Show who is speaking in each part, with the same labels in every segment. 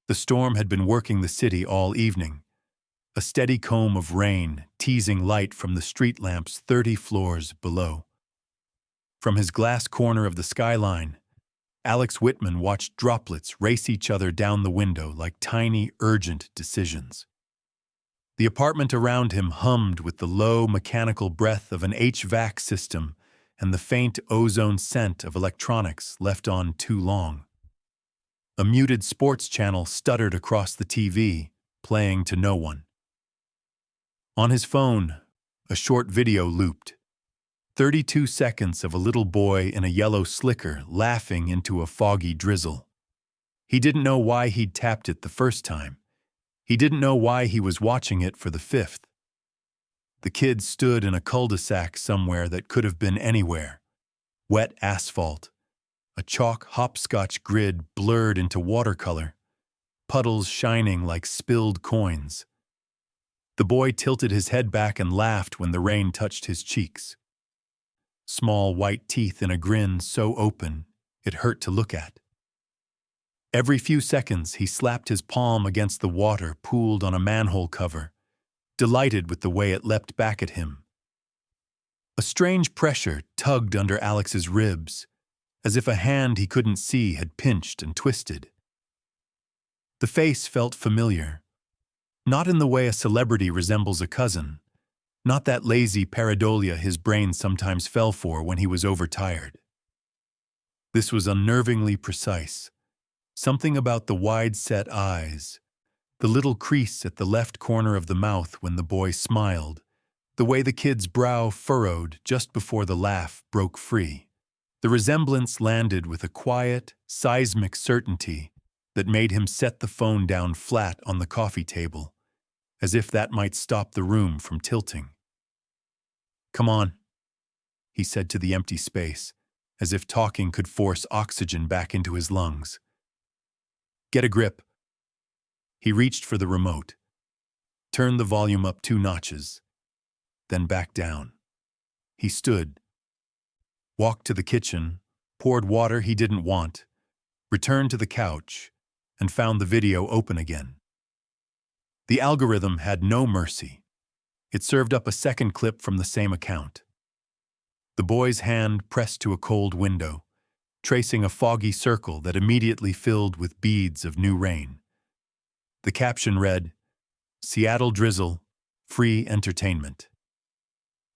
Speaker 1: The storm had been working the city all evening, a steady comb of rain teasing light from the street lamps 30 floors below. From his glass corner of the skyline, Alex Whitman watched droplets race each other down the window like tiny, urgent decisions. The apartment around him hummed with the low, mechanical breath of an HVAC system and the faint ozone scent of electronics left on too long. A muted sports channel stuttered across the TV, playing to no one. On his phone, a short video looped. 32 seconds of a little boy in a yellow slicker laughing into a foggy drizzle. He didn't know why he'd tapped it the first time. He didn't know why he was watching it for the fifth. The kid stood in a cul-de-sac somewhere that could have been anywhere. Wet asphalt, a chalk hopscotch grid blurred into watercolor, puddles shining like spilled coins. The boy tilted his head back and laughed when the rain touched his cheeks. Small white teeth in a grin so open, it hurt to look at. Every few seconds, he slapped his palm against the water pooled on a manhole cover, delighted with the way it leapt back at him. A strange pressure tugged under Alex's ribs, as if a hand he couldn't see had pinched and twisted. The face felt familiar, not in the way a celebrity resembles a cousin, not that lazy pareidolia his brain sometimes fell for when he was overtired. This was unnervingly precise. Something about the wide-set eyes, the little crease at the left corner of the mouth when the boy smiled, the way the kid's brow furrowed just before the laugh broke free. The resemblance landed with a quiet, seismic certainty that made him set the phone down flat on the coffee table, as if that might stop the room from tilting. "Come on," he said to the empty space, as if talking could force oxygen back into his lungs. "Get a grip." He reached for the remote, turned the volume up 2 notches, then back down. He stood, walked to the kitchen, poured water he didn't want, returned to the couch, and found the video open again. The algorithm had no mercy. It served up a second clip from the same account. The boy's hand pressed to a cold window, tracing a foggy circle that immediately filled with beads of new rain. The caption read, "Seattle drizzle, free entertainment."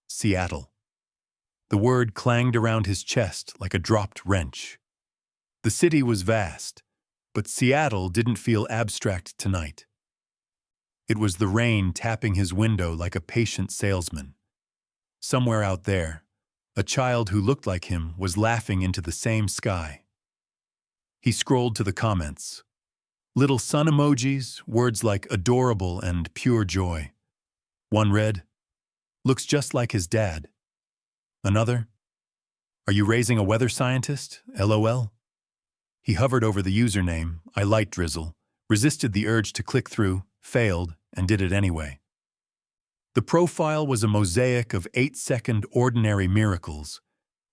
Speaker 1: Seattle. The word clanged around his chest like a dropped wrench. The city was vast, but Seattle didn't feel abstract tonight. It was the rain tapping his window like a patient salesman. Somewhere out there, a child who looked like him was laughing into the same sky. He scrolled to the comments. Little sun emojis, words like adorable and pure joy. One read, "Looks just like his dad." Another, "Are you raising a weather scientist? LOL." He hovered over the username, I Light Drizzle, resisted the urge to click through, failed, and did it anyway. The profile was a mosaic of 8-second ordinary miracles,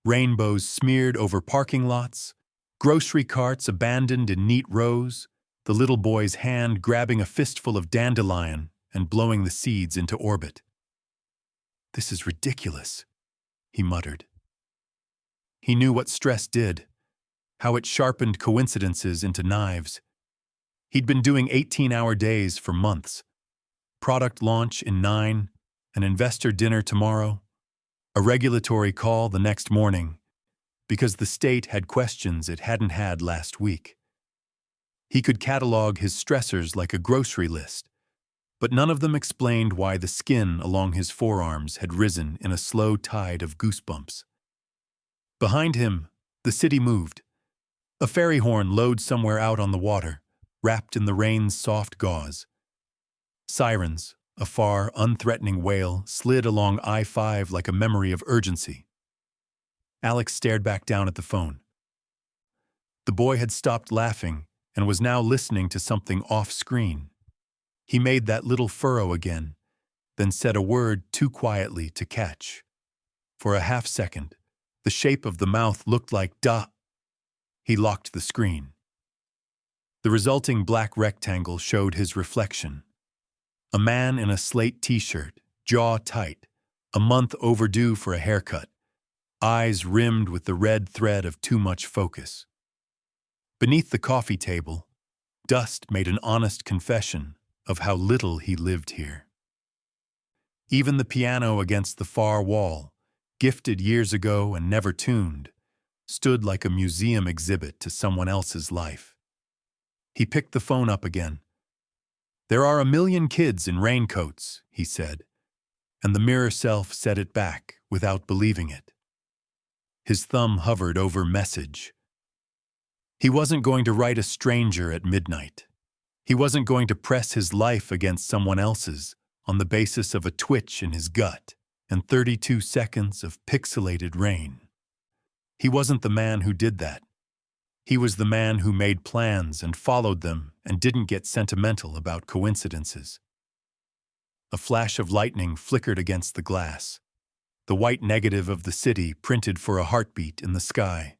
Speaker 1: rainbows smeared over parking lots, grocery carts abandoned in neat rows, the little boy's hand grabbing a fistful of dandelion and blowing the seeds into orbit. "This is ridiculous," he muttered. He knew what stress did, how it sharpened coincidences into knives. He'd been doing 18-hour days for months. Product launch in 9, an investor dinner tomorrow, a regulatory call the next morning, because the state had questions it hadn't had last week. He could catalog his stressors like a grocery list, but none of them explained why the skin along his forearms had risen in a slow tide of goosebumps. Behind him, the city moved. A ferry horn lowed somewhere out on the water, wrapped in the rain's soft gauze. Sirens, a far, unthreatening wail, slid along I-5 like a memory of urgency. Alex stared back down at the phone. The boy had stopped laughing and was now listening to something off-screen. He made that little furrow again, then said a word too quietly to catch. For a half-second, the shape of the mouth looked like "da." He locked the screen. The resulting black rectangle showed his reflection. A man in a slate t-shirt, jaw tight, a month overdue for a haircut, eyes rimmed with the red thread of too much focus. Beneath the coffee table, dust made an honest confession of how little he lived here. Even the piano against the far wall, gifted years ago and never tuned, stood like a museum exhibit to someone else's life. He picked the phone up again. "There are a million kids in raincoats," he said, and the mirror self said it back without believing it. His thumb hovered over message. He wasn't going to write a stranger at midnight. He wasn't going to press his life against someone else's on the basis of a twitch in his gut and 32 seconds of pixelated rain. He wasn't the man who did that. He was the man who made plans and followed them and didn't get sentimental about coincidences. A flash of lightning flickered against the glass, the white negative of the city printed for a heartbeat in the sky.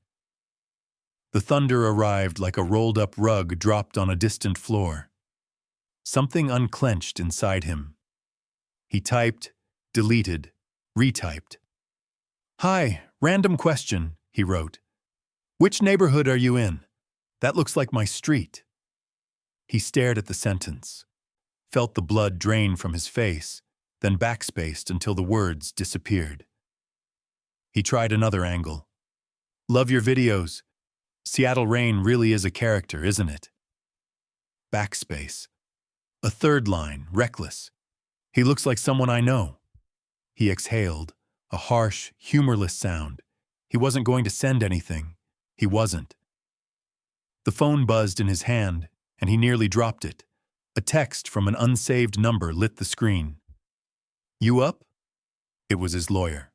Speaker 1: The thunder arrived like a rolled-up rug dropped on a distant floor. Something unclenched inside him. He typed, deleted, retyped. "Hi, random question," he wrote. "Which neighborhood are you in? That looks like my street." He stared at the sentence, felt the blood drain from his face, then backspaced until the words disappeared. He tried another angle. "Love your videos. Seattle Rain really is a character, isn't it?" Backspace. A third line, reckless. "He looks like someone I know." He exhaled, a harsh, humorless sound. He wasn't going to send anything. He wasn't. The phone buzzed in his hand, and he nearly dropped it. A text from an unsaved number lit the screen. "You up?" It was his lawyer.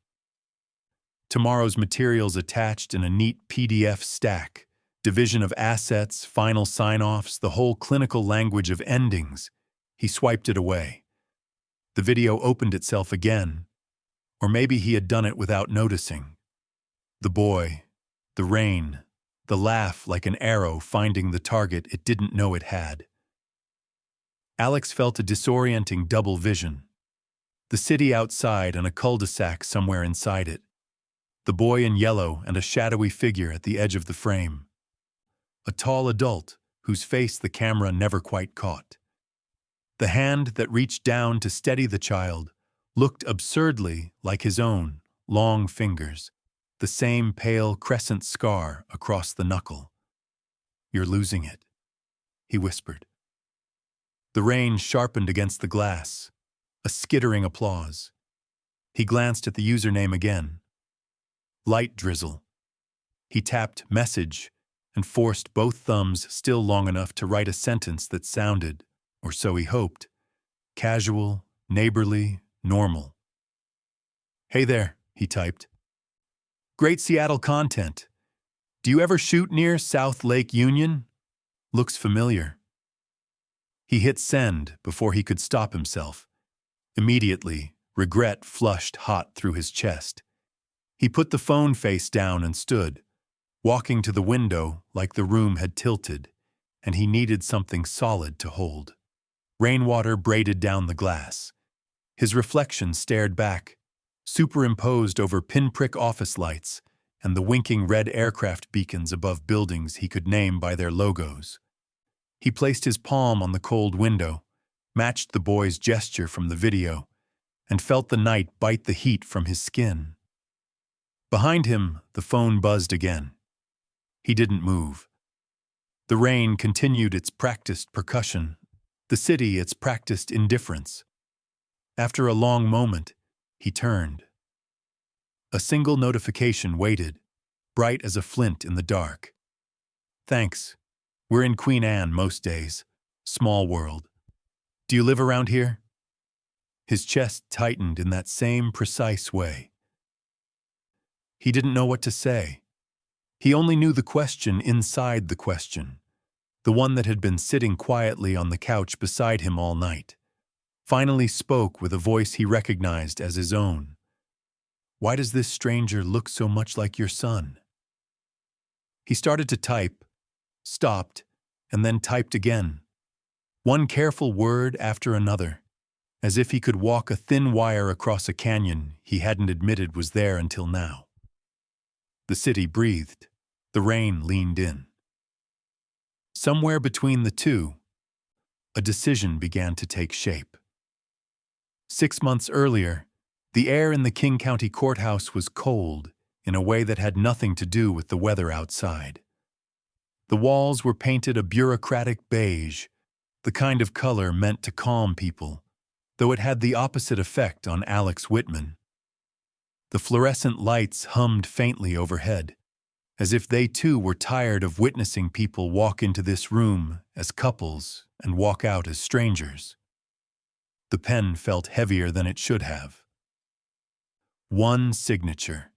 Speaker 1: Tomorrow's materials attached in a neat PDF stack, division of assets, final sign-offs, the whole clinical language of endings. He swiped it away. The video opened itself again, or maybe he had done it without noticing. The boy, the rain, the laugh like an arrow finding the target it didn't know it had. Alex felt a disorienting double vision. The city outside and a cul-de-sac somewhere inside it. The boy in yellow and a shadowy figure at the edge of the frame. A tall adult whose face the camera never quite caught. The hand that reached down to steady the child looked absurdly like his own, long fingers, the same pale crescent scar across the knuckle. "You're losing it," he whispered. The rain sharpened against the glass, a skittering applause. He glanced at the username again. Light drizzle. He tapped message and forced both thumbs still long enough to write a sentence that sounded, or so he hoped, casual, neighborly, normal. "Hey there," he typed. "Great Seattle content. Do you ever shoot near South Lake Union? Looks familiar." He hit send before he could stop himself. Immediately, regret flushed hot through his chest. He put the phone face down and stood, walking to the window like the room had tilted, and he needed something solid to hold. Rainwater braided down the glass. His reflection stared back, superimposed over pinprick office lights and the winking red aircraft beacons above buildings he could name by their logos. He placed his palm on the cold window, matched the boy's gesture from the video, and felt the night bite the heat from his skin. Behind him, the phone buzzed again. He didn't move. The rain continued its practiced percussion, the city its practiced indifference. After a long moment, he turned. A single notification waited, bright as a flint in the dark. "Thanks. We're in Queen Anne most days. Small world. Do you live around here?" His chest tightened in that same precise way. He didn't know what to say. He only knew the question inside the question, the one that had been sitting quietly on the couch beside him all night, finally spoke with a voice he recognized as his own. "Why does this stranger look so much like your son?" He started to type, stopped, and then typed again, one careful word after another, as if he could walk a thin wire across a canyon he hadn't admitted was there until now. The city breathed. The rain leaned in. Somewhere between the two, a decision began to take shape. 6 months earlier, the air in the King County Courthouse was cold in a way that had nothing to do with the weather outside. The walls were painted a bureaucratic beige, the kind of color meant to calm people, though it had the opposite effect on Alex Whitman. The fluorescent lights hummed faintly overhead, as if they too were tired of witnessing people walk into this room as couples and walk out as strangers. The pen felt heavier than it should have. One signature.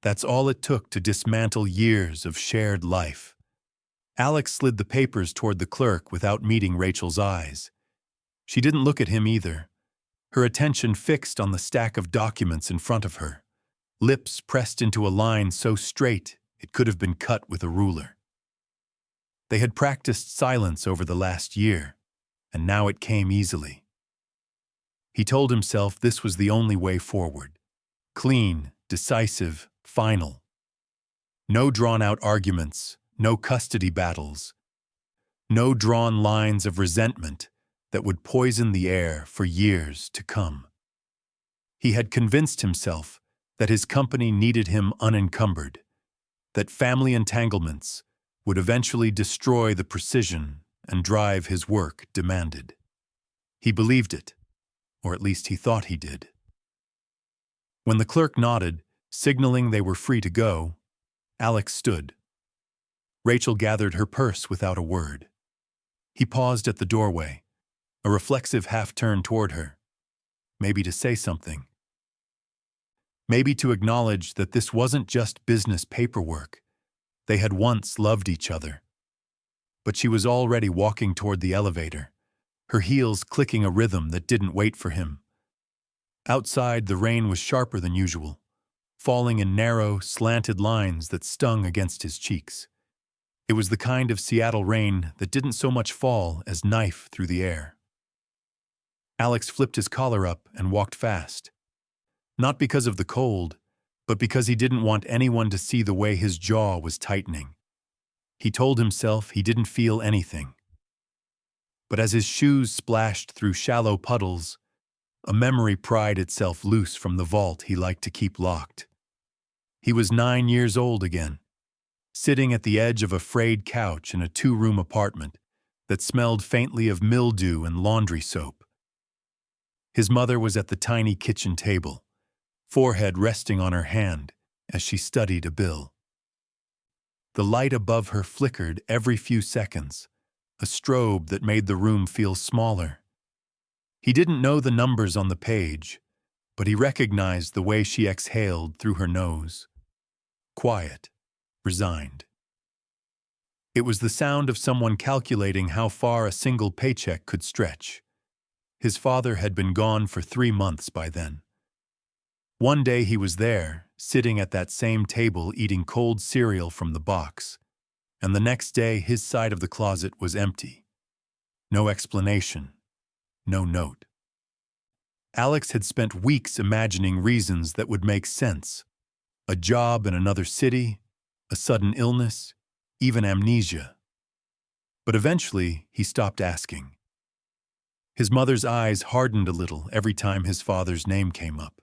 Speaker 1: That's all it took to dismantle years of shared life. Alex slid the papers toward the clerk without meeting Rachel's eyes. She didn't look at him either, her attention fixed on the stack of documents in front of her, lips pressed into a line so straight it could have been cut with a ruler. They had practiced silence over the last year, and now it came easily. He told himself this was the only way forward. Clean, decisive, final. No drawn-out arguments, no custody battles, no drawn lines of resentment that would poison the air for years to come. He had convinced himself that his company needed him unencumbered, that family entanglements would eventually destroy the precision and drive his work demanded. He believed it, or at least he thought he did. When the clerk nodded, signaling they were free to go, Alex stood. Rachel gathered her purse without a word. He paused at the doorway, a reflexive half-turn toward her, maybe to say something. Maybe to acknowledge that this wasn't just business paperwork. They had once loved each other. But she was already walking toward the elevator, her heels clicking a rhythm that didn't wait for him. Outside, the rain was sharper than usual, falling in narrow, slanted lines that stung against his cheeks. It was the kind of Seattle rain that didn't so much fall as knife through the air. Alex flipped his collar up and walked fast. Not because of the cold, but because he didn't want anyone to see the way his jaw was tightening. He told himself he didn't feel anything. But as his shoes splashed through shallow puddles, a memory pried itself loose from the vault he liked to keep locked. He was 9 years old again, sitting at the edge of a frayed couch in a 2-room apartment that smelled faintly of mildew and laundry soap. His mother was at the tiny kitchen table, forehead resting on her hand as she studied a bill. The light above her flickered every few seconds, a strobe that made the room feel smaller. He didn't know the numbers on the page, but he recognized the way she exhaled through her nose. Quiet, resigned. It was the sound of someone calculating how far a single paycheck could stretch. His father had been gone for 3 months by then. One day he was there, sitting at that same table eating cold cereal from the box, and the next day his side of the closet was empty. No explanation, no note. Alex had spent weeks imagining reasons that would make sense. A job in another city, a sudden illness, even amnesia. But eventually he stopped asking. His mother's eyes hardened a little every time his father's name came up.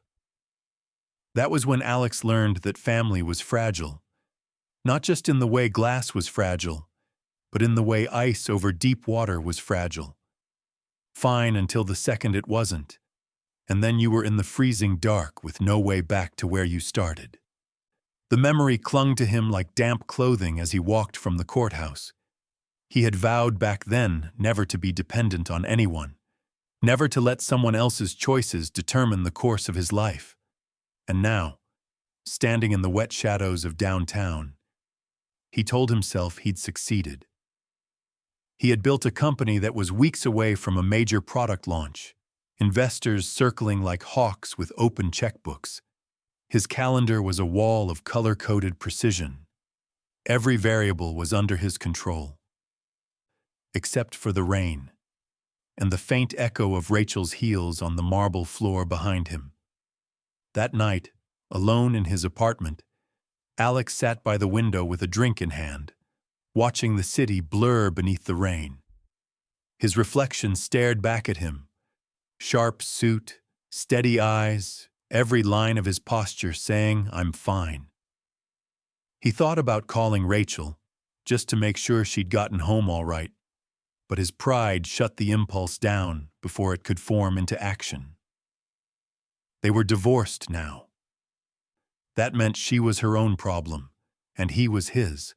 Speaker 1: That was when Alex learned that family was fragile, not just in the way glass was fragile, but in the way ice over deep water was fragile. Fine until the second it wasn't, and then you were in the freezing dark with no way back to where you started. The memory clung to him like damp clothing as he walked from the courthouse. He had vowed back then never to be dependent on anyone, never to let someone else's choices determine the course of his life. And now, standing in the wet shadows of downtown, he told himself he'd succeeded. He had built a company that was weeks away from a major product launch, investors circling like hawks with open checkbooks. His calendar was a wall of color-coded precision. Every variable was under his control. except for the rain and the faint echo of Rachel's heels on the marble floor behind him. That night, alone in his apartment, Alex sat by the window with a drink in hand, watching the city blur beneath the rain. His reflection stared back at him. Sharp suit, steady eyes, every line of his posture saying, "I'm fine." He thought about calling Rachel, just to make sure she'd gotten home all right, but his pride shut the impulse down before it could form into action. They were divorced now. That meant she was her own problem, and he was his.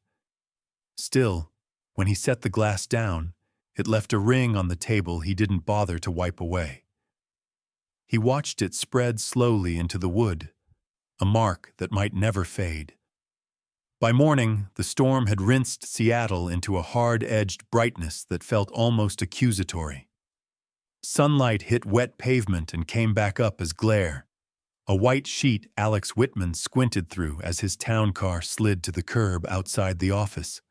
Speaker 1: Still, when he set the glass down, it left a ring on the table he didn't bother to wipe away. He watched it spread slowly into the wood, a mark that might never fade. By morning, the storm had rinsed Seattle into a hard-edged brightness that felt almost accusatory. Sunlight hit wet pavement and came back up as glare, a white sheet Alex Whitman squinted through as his town car slid to the curb outside the office.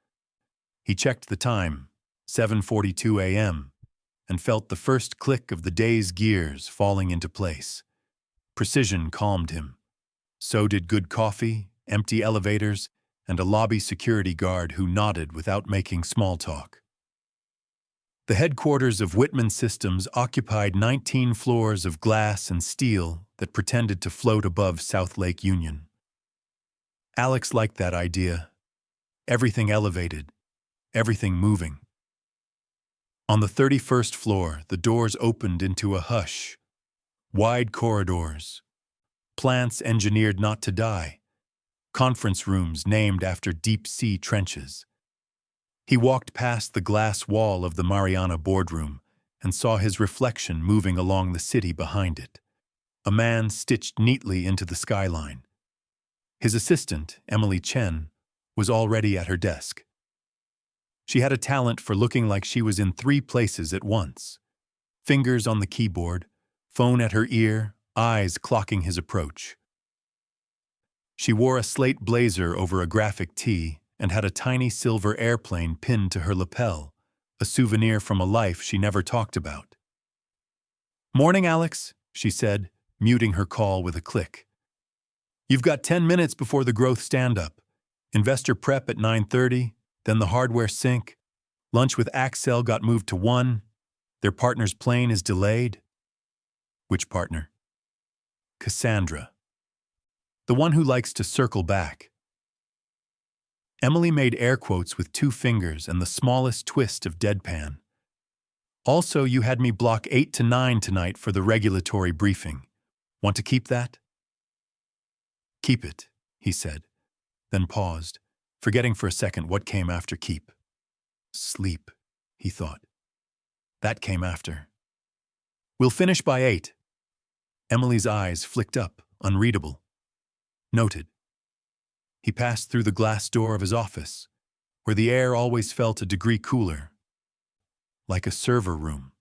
Speaker 1: He checked the time, 7:42 a.m., and felt the first click of the day's gears falling into place. Precision calmed him. So did good coffee, empty elevators, and a lobby security guard who nodded without making small talk. The headquarters of Whitman Systems occupied 19 floors of glass and steel that pretended to float above South Lake Union. Alex liked that idea. Everything elevated, everything moving. On the 31st floor, the doors opened into a hush. Wide corridors. Plants engineered not to die. Conference rooms named after deep-sea trenches. He walked past the glass wall of the Mariana boardroom and saw his reflection moving along the city behind it, a man stitched neatly into the skyline. His assistant, Emily Chen, was already at her desk. She had a talent for looking like she was in 3 places at once. Fingers on the keyboard, phone at her ear, eyes clocking his approach. She wore a slate blazer over a graphic tee and had a tiny silver airplane pinned to her lapel, a souvenir from a life she never talked about. "Morning, Alex," she said, muting her call with a click. "You've got 10 minutes before the growth stand-up. Investor prep at 9:30, then the hardware sync. Lunch with Axel got moved to 1. Their partner's plane is delayed." "Which partner?" "Cassandra. The one who likes to circle back." Emily made air quotes with 2 fingers and the smallest twist of deadpan. "Also, you had me block 8 to 9 tonight for the regulatory briefing. Want to keep that?" "Keep it," he said, then paused, forgetting for a second what came after keep. Sleep, he thought. That came after. "We'll finish by 8. Emily's eyes flicked up, unreadable. Noted. He passed through the glass door of his office, where the air always felt a degree cooler, like a server room.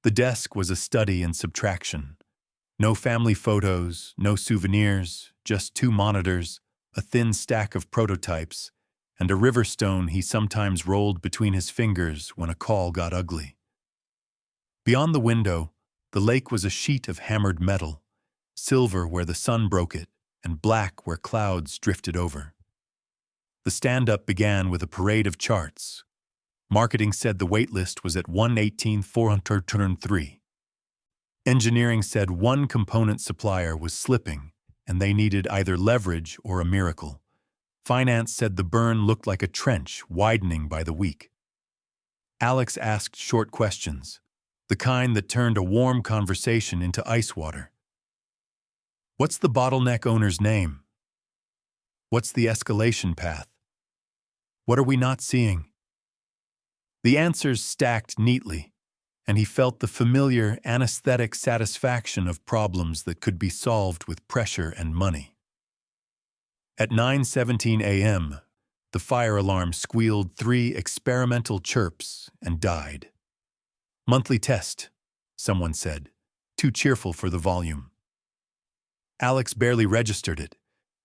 Speaker 1: The desk was a study in subtraction. No family photos, no souvenirs, just 2 monitors, a thin stack of prototypes, and a river stone he sometimes rolled between his fingers when a call got ugly. Beyond the window, the lake was a sheet of hammered metal, silver where the sun broke it, and black where clouds drifted over. The stand-up began with a parade of charts. Marketing said the waitlist was at 118,403. Engineering said one component supplier was slipping, and they needed either leverage or a miracle. Finance said the burn looked like a trench widening by the week. Alex asked short questions, the kind that turned a warm conversation into ice water. What's the bottleneck owner's name? What's the escalation path? What are we not seeing? The answers stacked neatly, and he felt the familiar anesthetic satisfaction of problems that could be solved with pressure and money. At 9:17 a.m., the fire alarm squealed 3 experimental chirps and died. "Monthly test," someone said, too cheerful for the volume. Alex barely registered it.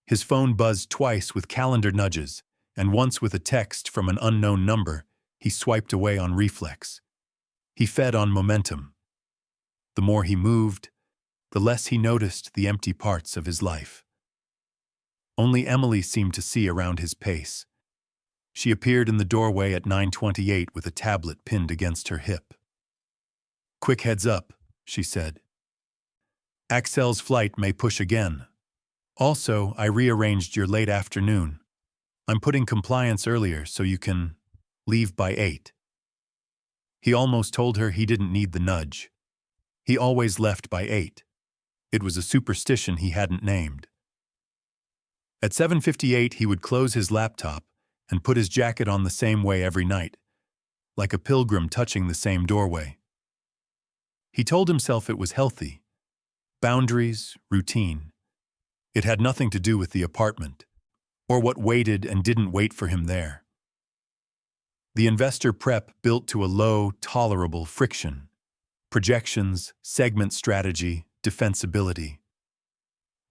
Speaker 1: His phone buzzed twice with calendar nudges, and once with a text from an unknown number, he swiped away on reflex. He fed on momentum. The more he moved, the less he noticed the empty parts of his life. Only Emily seemed to see around his pace. She appeared in the doorway at 9:28 with a tablet pinned against her hip. "Quick heads up," she said. "Axel's flight may push again. Also, I rearranged your late afternoon. I'm putting compliance earlier so you can leave by 8. He almost told her he didn't need the nudge. He always left by 8. It was a superstition he hadn't named. At 7:58, he would close his laptop and put his jacket on the same way every night, like a pilgrim touching the same doorway. He told himself it was healthy. Boundaries, routine. It had nothing to do with the apartment, or what waited and didn't wait for him there. The investor prep built to a low, tolerable friction. Projections, segment strategy, defensibility.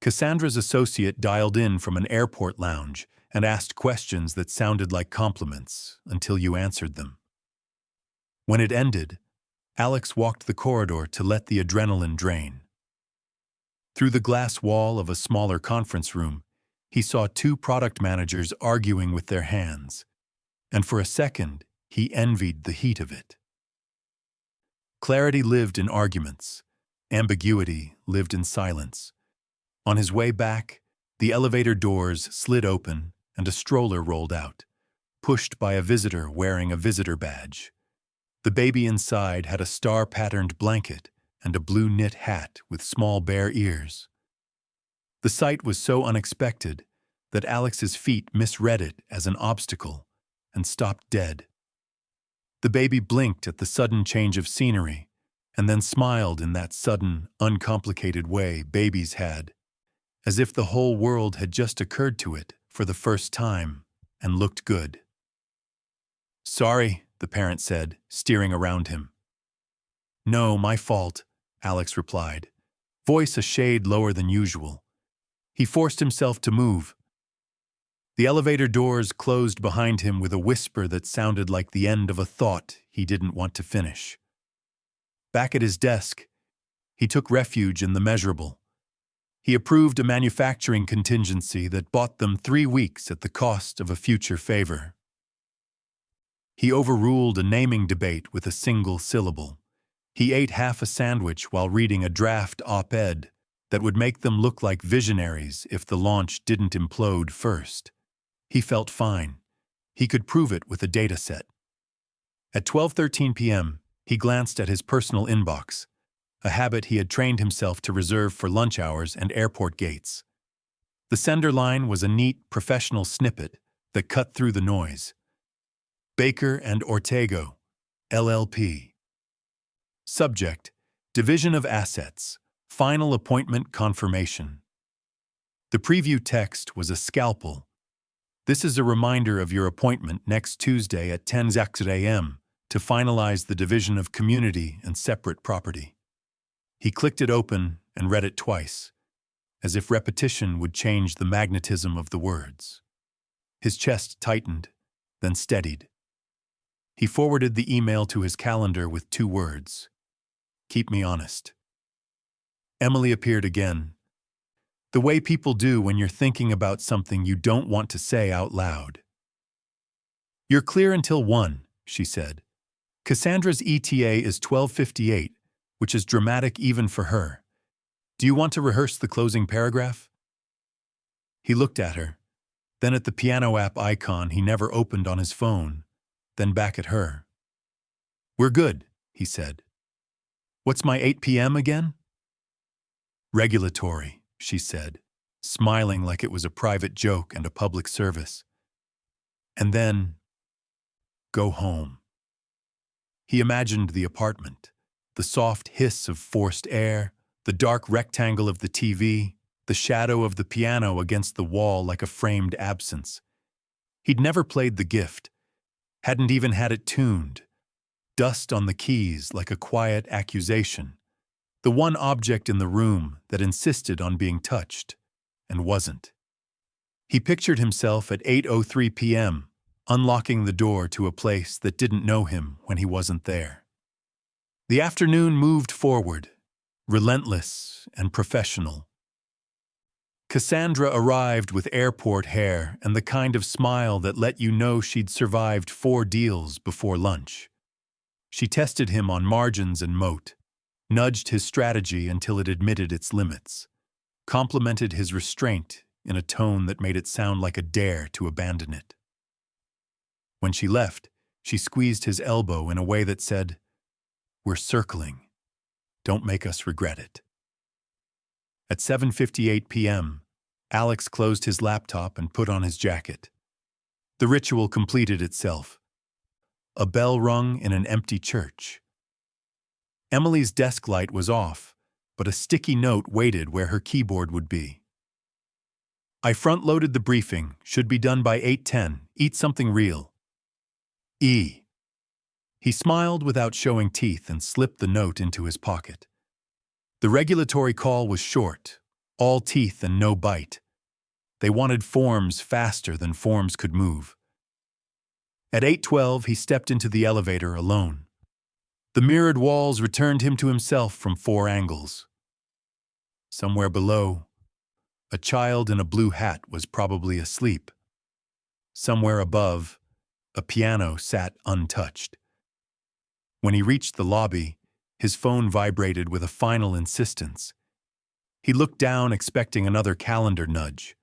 Speaker 1: Cassandra's associate dialed in from an airport lounge and asked questions that sounded like compliments until you answered them. When it ended, Alex walked the corridor to let the adrenaline drain. Through the glass wall of a smaller conference room, he saw two product managers arguing with their hands, and for a second, he envied the heat of it. Clarity lived in arguments. Ambiguity lived in silence. On his way back, the elevator doors slid open and a stroller rolled out, pushed by a visitor wearing a visitor badge. The baby inside had a star-patterned blanket and a blue knit hat with small bare ears. The sight was so unexpected that Alex's feet misread it as an obstacle and stopped dead. The baby blinked at the sudden change of scenery and then smiled in that sudden, uncomplicated way babies had, as if the whole world had just occurred to it for the first time and looked good. "Sorry," the parent said, steering around him. "No, my fault," Alex replied, voice a shade lower than usual. He forced himself to move. The elevator doors closed behind him with a whisper that sounded like the end of a thought he didn't want to finish. Back at his desk, he took refuge in the measurable. He approved a manufacturing contingency that bought them 3 weeks at the cost of a future favor. He overruled a naming debate with a single syllable. He ate half a sandwich while reading a draft op-ed that would make them look like visionaries if the launch didn't implode first. He felt fine. He could prove it with a data set. At 12:13 p.m., he glanced at his personal inbox, a habit he had trained himself to reserve for lunch hours and airport gates. The sender line was a neat, professional snippet that cut through the noise. Baker and Ortego, LLP. Subject: Division of Assets. Final appointment confirmation. The preview text was a scalpel. "This is a reminder of your appointment next Tuesday at 10 a.m. to finalize the division of community and separate property." He clicked it open and read it twice, as if repetition would change the magnetism of the words. His chest tightened, then steadied. He forwarded the email to his calendar with 2 words: "Keep me honest." Emily appeared again. The way people do when you're thinking about something you don't want to say out loud. "You're clear until 1, she said. "Cassandra's ETA is 12:58, which is dramatic even for her. Do you want to rehearse the closing paragraph?" He looked at her, then at the piano app icon he never opened on his phone, then back at her. "We're good," he said. "What's my 8 p.m. again?" "Regulatory," she said, smiling like it was a private joke and a public service. And then, "Go home." He imagined the apartment, the soft hiss of forced air, the dark rectangle of the TV, the shadow of the piano against the wall like a framed absence. He'd never played the gift, hadn't even had it tuned. Dust on the keys like a quiet accusation. The one object in the room that insisted on being touched, and wasn't. He pictured himself at 8:03 p.m., unlocking the door to a place that didn't know him when he wasn't there. The afternoon moved forward, relentless and professional. Cassandra arrived with airport hair and the kind of smile that let you know she'd survived 4 deals before lunch. She tested him on margins and moat, nudged his strategy until it admitted its limits, complimented his restraint in a tone that made it sound like a dare to abandon it. When she left, she squeezed his elbow in a way that said, "We're circling. Don't make us regret it." At 7:58 p.m., Alex closed his laptop and put on his jacket. The ritual completed itself. A bell rung in an empty church. Emily's desk light was off, but a sticky note waited where her keyboard would be. "I front-loaded the briefing. Should be done by 8:10. Eat something real. E." He smiled without showing teeth and slipped the note into his pocket. The regulatory call was short, all teeth and no bite. They wanted forms faster than forms could move. At 8:12, he stepped into the elevator alone. The mirrored walls returned him to himself from 4 angles. Somewhere below, a child in a blue hat was probably asleep. Somewhere above, a piano sat untouched. When he reached the lobby, his phone vibrated with a final insistence. He looked down expecting another calendar nudge,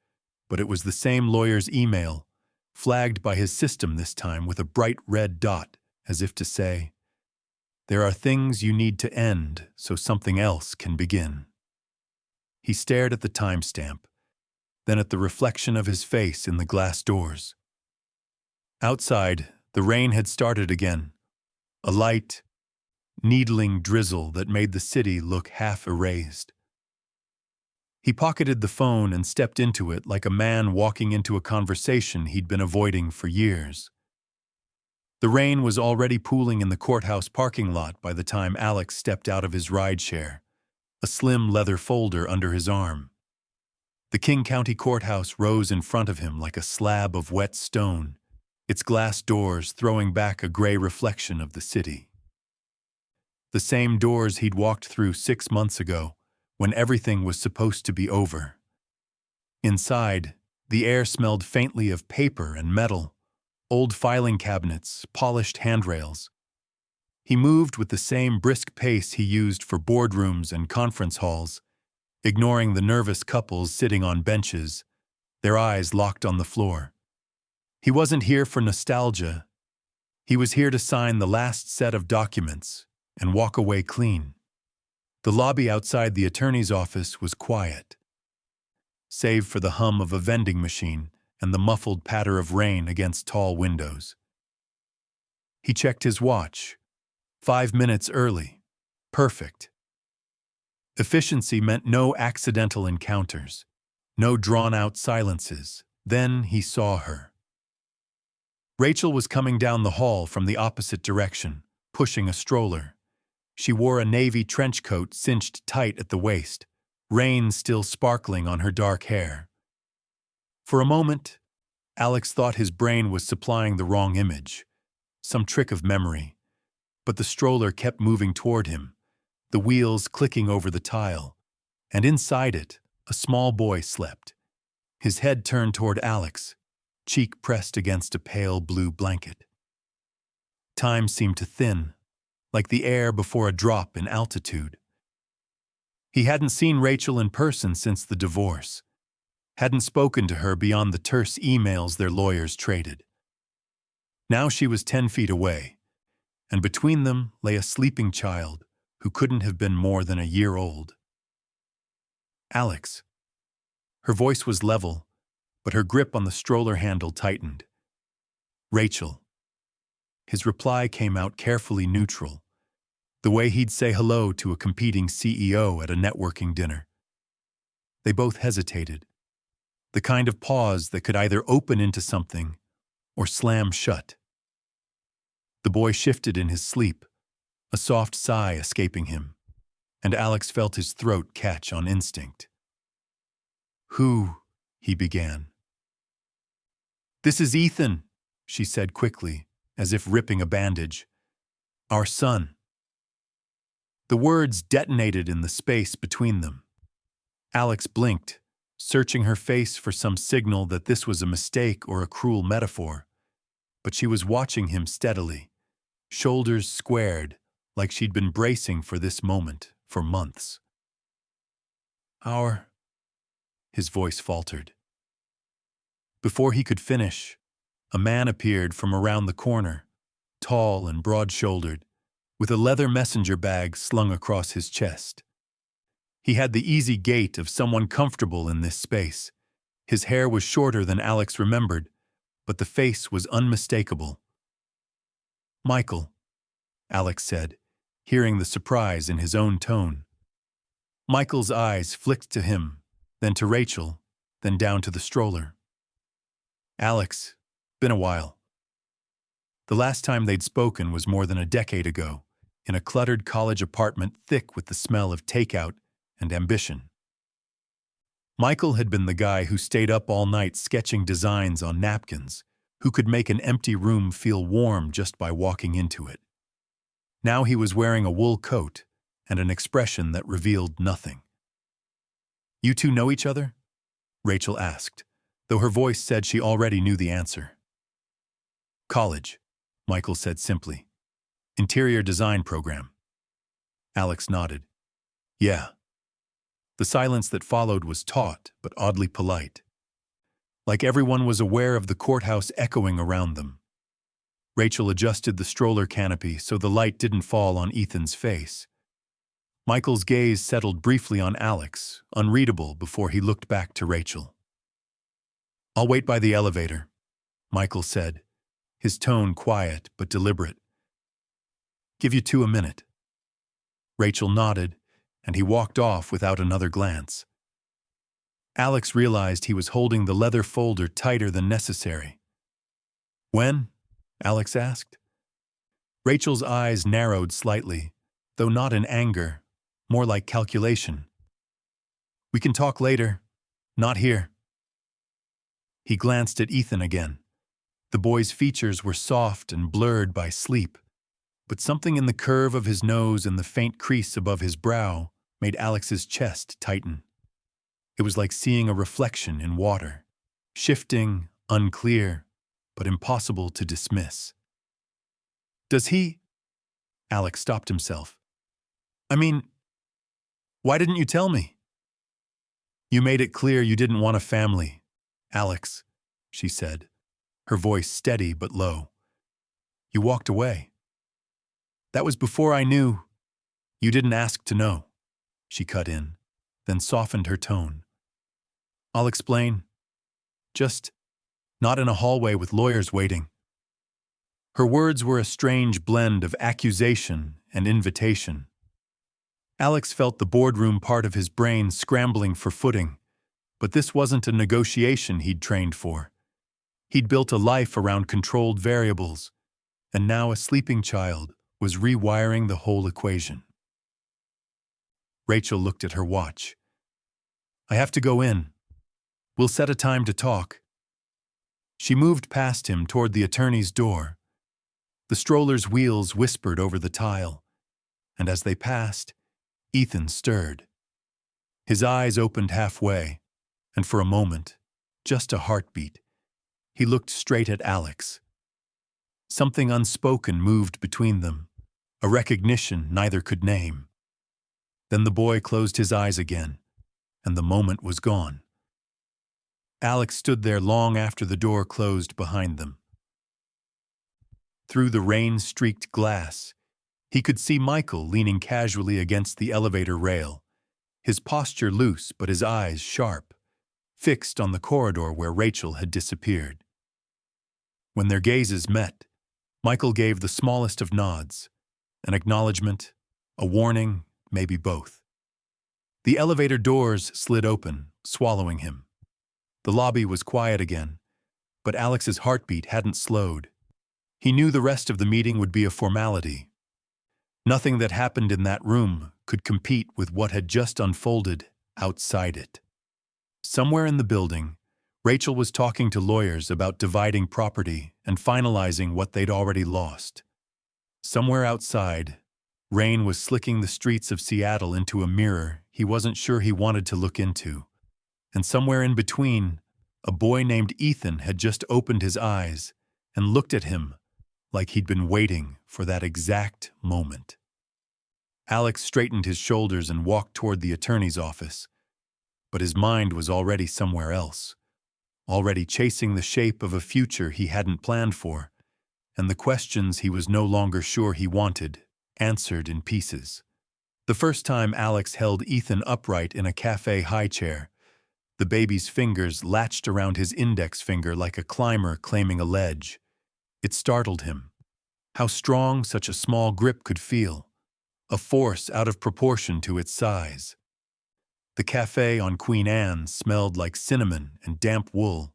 Speaker 1: but it was the same lawyer's email, flagged by his system this time with a bright red dot, as if to say, "There are things you need to end so something else can begin." He stared at the timestamp, then at the reflection of his face in the glass doors. Outside, the rain had started again, a light, needling drizzle that made the city look half erased. He pocketed the phone and stepped into it like a man walking into a conversation he'd been avoiding for years. The rain was already pooling in the courthouse parking lot by the time Alex stepped out of his rideshare, a slim leather folder under his arm. The King County Courthouse rose in front of him like a slab of wet stone, its glass doors throwing back a gray reflection of the city. The same doors he'd walked through 6 months ago, when everything was supposed to be over. Inside, the air smelled faintly of paper and metal, old filing cabinets, polished handrails. He moved with the same brisk pace he used for boardrooms and conference halls, ignoring the nervous couples sitting on benches, their eyes locked on the floor. He wasn't here for nostalgia. He was here to sign the last set of documents and walk away clean. The lobby outside the attorney's office was quiet, save for the hum of a vending machine and the muffled patter of rain against tall windows. He checked his watch. 5 minutes early. Perfect. Efficiency meant no accidental encounters, no drawn-out silences. Then he saw her. Rachel was coming down the hall from the opposite direction, pushing a stroller. She wore a navy trench coat cinched tight at the waist, rain still sparkling on her dark hair. For a moment, Alex thought his brain was supplying the wrong image, some trick of memory, but the stroller kept moving toward him, the wheels clicking over the tile, and inside it, a small boy slept, his head turned toward Alex, cheek pressed against a pale blue blanket. Time seemed to thin, like the air before a drop in altitude. He hadn't seen Rachel in person since the divorce, hadn't spoken to her beyond the terse emails their lawyers traded. Now she was 10 feet away, and between them lay a sleeping child who couldn't have been more than a year old. "Alex." Her voice was level, but her grip on the stroller handle tightened. "Rachel." His reply came out carefully neutral, the way he'd say hello to a competing CEO at a networking dinner. They both hesitated, the kind of pause that could either open into something or slam shut. The boy shifted in his sleep, a soft sigh escaping him, and Alex felt his throat catch on instinct. "Who?" he began. "This is Ethan," she said quickly, as if ripping a bandage. Our son. The words detonated in the space between them. Alex blinked, searching her face for some signal that this was a mistake or a cruel metaphor. But she was watching him steadily, shoulders squared, like she'd been bracing for this moment for months. His voice faltered. Before he could finish, a man appeared from around the corner, tall and broad-shouldered, with a leather messenger bag slung across his chest. He had the easy gait of someone comfortable in this space. His hair was shorter than Alex remembered, but the face was unmistakable. Michael, Alex said, hearing the surprise in his own tone. Michael's eyes flicked to him, then to Rachel, then down to the stroller. Alex, been a while. The last time they'd spoken was more than a decade ago, in a cluttered college apartment thick with the smell of takeout and ambition. Michael had been the guy who stayed up all night sketching designs on napkins, who could make an empty room feel warm just by walking into it. Now he was wearing a wool coat and an expression that revealed nothing. You two know each other? Rachel asked, though her voice said she already knew the answer. College, Michael said simply. Interior design program. Alex nodded. Yeah. The silence that followed was taut, but oddly polite. Like everyone was aware of the courthouse echoing around them. Rachel adjusted the stroller canopy so the light didn't fall on Ethan's face. Michael's gaze settled briefly on Alex, unreadable before he looked back to Rachel. I'll wait by the elevator, Michael said, his tone quiet but deliberate. Give you two a minute. Rachel nodded, and he walked off without another glance. Alex realized he was holding the leather folder tighter than necessary. When? Alex asked. Rachel's eyes narrowed slightly, though not in anger, more like calculation. We can talk later. Not here. He glanced at Ethan again. The boy's features were soft and blurred by sleep, but something in the curve of his nose and the faint crease above his brow made Alex's chest tighten. It was like seeing a reflection in water, shifting, unclear, but impossible to dismiss. Does he? Alex stopped himself. I mean, why didn't you tell me? You made it clear you didn't want a family, Alex, she said, her voice steady but low. You walked away. That was before I knew. You didn't ask to know, she cut in, then softened her tone. I'll explain. Just not in a hallway with lawyers waiting. Her words were a strange blend of accusation and invitation. Alex felt the boardroom part of his brain scrambling for footing, but this wasn't a negotiation he'd trained for. He'd built a life around controlled variables, and now a sleeping child was rewiring the whole equation. Rachel looked at her watch. I have to go in. We'll set a time to talk. She moved past him toward the attorney's door. The stroller's wheels whispered over the tile, and as they passed, Ethan stirred. His eyes opened halfway, and for a moment, just a heartbeat, he looked straight at Alex. Something unspoken moved between them, a recognition neither could name. Then the boy closed his eyes again, and the moment was gone. Alex stood there long after the door closed behind them. Through the rain-streaked glass, he could see Michael leaning casually against the elevator rail, his posture loose but his eyes sharp, fixed on the corridor where Rachel had disappeared. When their gazes met, Michael gave the smallest of nods, an acknowledgement, a warning, maybe both. The elevator doors slid open, swallowing him. The lobby was quiet again, but Alex's heartbeat hadn't slowed. He knew the rest of the meeting would be a formality. Nothing that happened in that room could compete with what had just unfolded outside it. Somewhere in the building, Rachel was talking to lawyers about dividing property and finalizing what they'd already lost. Somewhere outside, rain was slicking the streets of Seattle into a mirror he wasn't sure he wanted to look into. And somewhere in between, a boy named Ethan had just opened his eyes and looked at him like he'd been waiting for that exact moment. Alex straightened his shoulders and walked toward the attorney's office, but his mind was already somewhere else, already chasing the shape of a future he hadn't planned for, and the questions he was no longer sure he wanted, answered in pieces. The first time Alex held Ethan upright in a cafe high chair, the baby's fingers latched around his index finger like a climber claiming a ledge. It startled him. How strong such a small grip could feel, a force out of proportion to its size. The cafe on Queen Anne smelled like cinnamon and damp wool.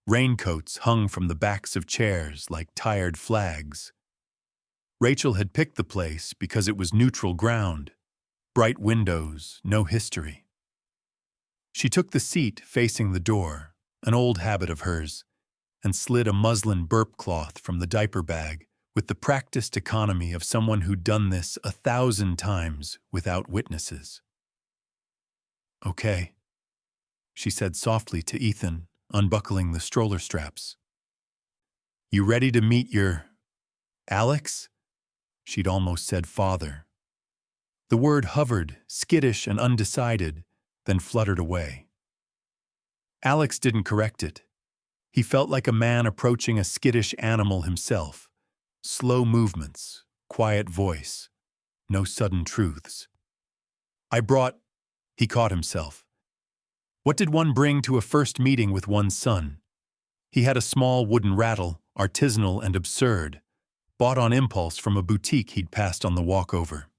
Speaker 1: Raincoats hung from the backs of chairs like tired flags. Rachel had picked the place because it was neutral ground, bright windows, no history. She took the seat facing the door, an old habit of hers, and slid a muslin burp cloth from the diaper bag with the practiced economy of someone who'd done this 1,000 times without witnesses. "Okay," she said softly to Ethan, unbuckling the stroller straps. "You ready to meet your Alex?" She'd almost said father. The word hovered, skittish and undecided, then fluttered away. Alex didn't correct it. He felt like a man approaching a skittish animal himself. Slow movements, quiet voice, no sudden truths. He caught himself. What did one bring to a first meeting with one's son? He had a small wooden rattle, artisanal and absurd, bought on impulse from a boutique he'd passed on the walk over.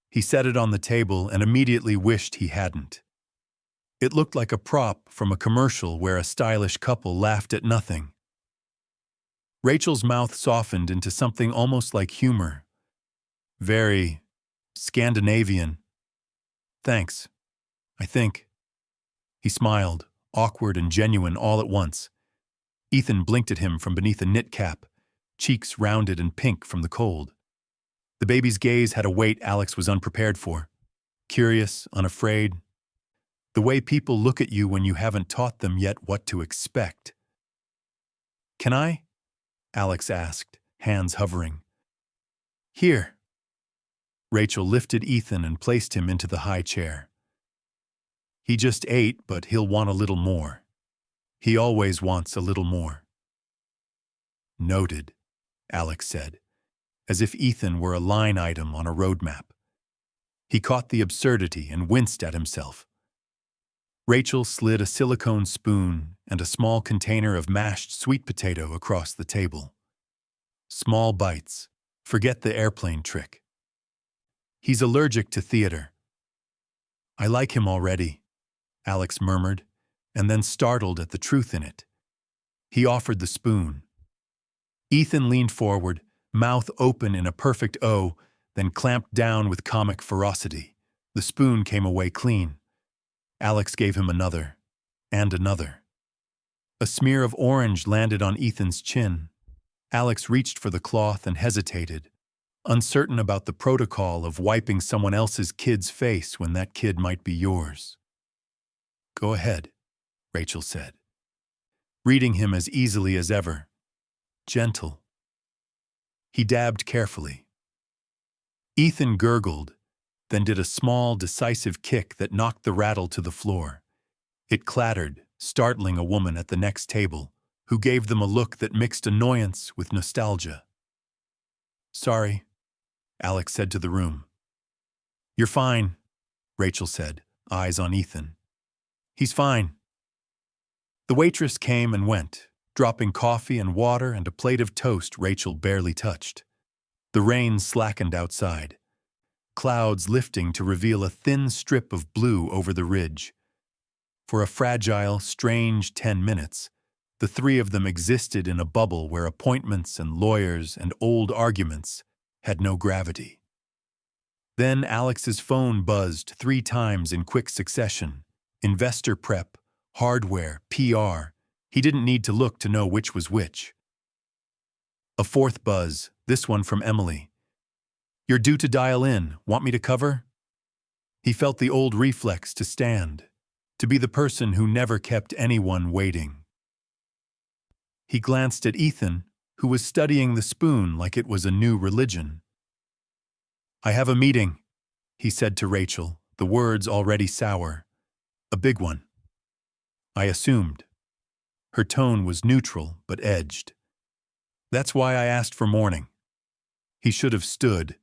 Speaker 1: He set it on the table and immediately wished he hadn't. It looked like a prop from a commercial where a stylish couple laughed at nothing. Rachel's mouth softened into something almost like humor. Very Scandinavian. "Thanks, I think." He smiled, awkward and genuine all at once. Ethan blinked at him from beneath a knit cap, cheeks rounded and pink from the cold. The baby's gaze had a weight Alex was unprepared for. Curious, unafraid. The way people look at you when you haven't taught them yet what to expect. "Can I?" Alex asked, hands hovering. "Here." Rachel lifted Ethan and placed him into the high chair. "He just ate, but he'll want a little more. He always wants a little more." "Noted," Alex said, as if Ethan were a line item on a roadmap. He caught the absurdity and winced at himself. Rachel slid a silicone spoon and a small container of mashed sweet potato across the table. Small bites. Forget the airplane trick. "He's allergic to theater." "I like him already," Alex murmured, and then startled at the truth in it. He offered the spoon. Ethan leaned forward, mouth open in a perfect O, then clamped down with comic ferocity. The spoon came away clean. Alex gave him another, and another. A smear of orange landed on Ethan's chin. Alex reached for the cloth and hesitated, uncertain about the protocol of wiping someone else's kid's face when that kid might be yours. "Go ahead," Rachel said, reading him as easily as ever. Gentle. He dabbed carefully. Ethan gurgled, then did a small, decisive kick that knocked the rattle to the floor. It clattered, startling a woman at the next table, who gave them a look that mixed annoyance with nostalgia. "Sorry," Alex said to the room. "You're fine," Rachel said, eyes on Ethan. "He's fine." The waitress came and went, dropping coffee and water and a plate of toast Rachel barely touched. The rain slackened outside, clouds lifting to reveal a thin strip of blue over the ridge. For a fragile, strange 10 minutes, the three of them existed in a bubble where appointments and lawyers and old arguments had no gravity. Then Alex's phone buzzed 3 times in quick succession. Investor prep, hardware, PR. He didn't need to look to know which was which. A fourth buzz, this one from Emily. "You're due to dial in. Want me to cover?" He felt the old reflex to stand, to be the person who never kept anyone waiting. He glanced at Ethan, who was studying the spoon like it was a new religion. "I have a meeting," he said to Rachel, the words already sour. "A big one." "I assumed." Her tone was neutral but edged. "That's why I asked for morning." He should have stood,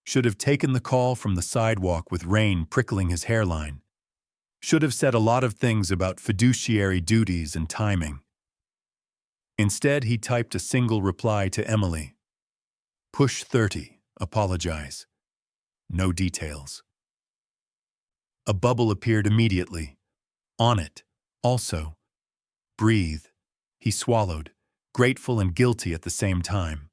Speaker 1: should have taken the call from the sidewalk with rain prickling his hairline, should have said a lot of things about fiduciary duties and timing. Instead, he typed a single reply to Emily. "Push 30, apologize." No details. A bubble appeared immediately. On it, also, "Breathe." He swallowed, grateful and guilty at the same time.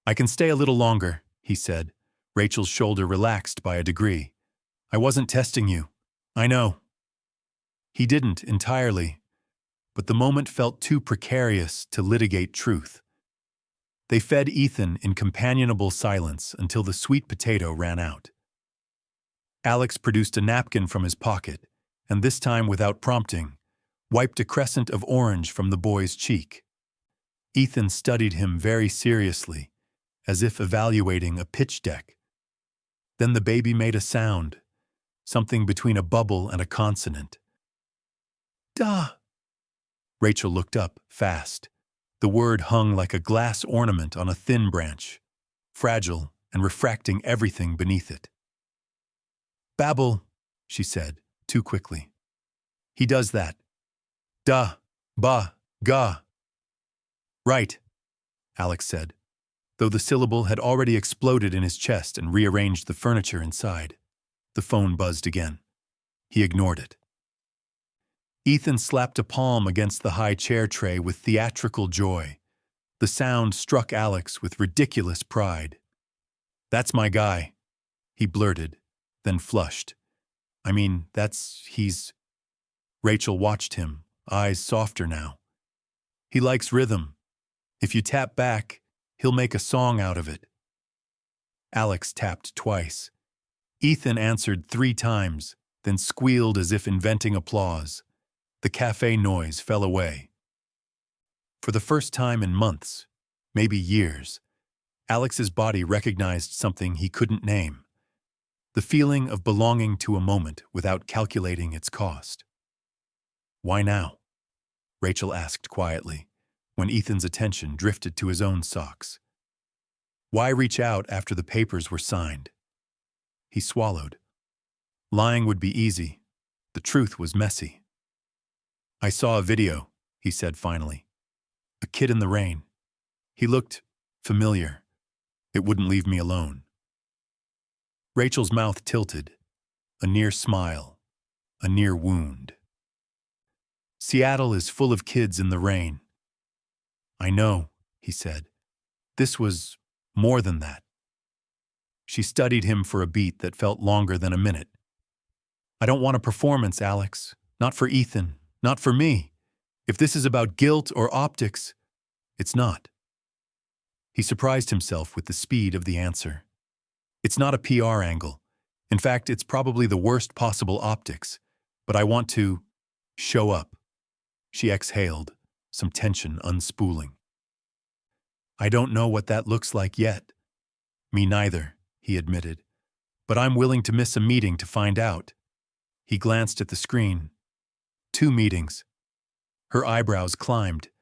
Speaker 1: "I can stay a little longer," he said. Rachel's shoulder relaxed by a degree. "I wasn't testing you. I know." He didn't entirely, but the moment felt too precarious to litigate truth. They fed Ethan in companionable silence until the sweet potato ran out. Alex produced a napkin from his pocket, and this time without prompting, wiped a crescent of orange from the boy's cheek. Ethan studied him very seriously, as if evaluating a pitch deck. Then the baby made a sound, something between a bubble and a consonant. "Duh." Rachel looked up, fast. The word hung like a glass ornament on a thin branch, fragile and refracting everything beneath it. "Babble," she said, too quickly. "He does that. Da, ba, ga." "Right," Alex said, though the syllable had already exploded in his chest and rearranged the furniture inside. The phone buzzed again. He ignored it. Ethan slapped a palm against the high chair tray with theatrical joy. The sound struck Alex with ridiculous pride. "That's my guy," he blurted, then flushed. He's... Rachel watched him, eyes softer now. "He likes rhythm. If you tap back, he'll make a song out of it." Alex tapped twice. Ethan answered 3 times, then squealed as if inventing applause. The cafe noise fell away. For the first time in months, maybe years, Alex's body recognized something he couldn't name. The feeling of belonging to a moment without calculating its cost. "Why now?" Rachel asked quietly, when Ethan's attention drifted to his own socks. "Why reach out after the papers were signed?" He swallowed. Lying would be easy. The truth was messy. "I saw a video," he said finally. "A kid in the rain. He looked familiar. It wouldn't leave me alone." Rachel's mouth tilted. A near smile. A near wound. "Seattle is full of kids in the rain." "I know," he said. "This was more than that." She studied him for a beat that felt longer than a minute. "I don't want a performance, Alex. Not for Ethan. Not for me. If this is about guilt or optics, it's not." He surprised himself with the speed of the answer. "It's not a PR angle. In fact, it's probably the worst possible optics. But I want to show up." She exhaled, some tension unspooling. "I don't know what that looks like yet." "Me neither," he admitted. "But I'm willing to miss a meeting to find out." He glanced at the screen. 2 meetings. Her eyebrows climbed.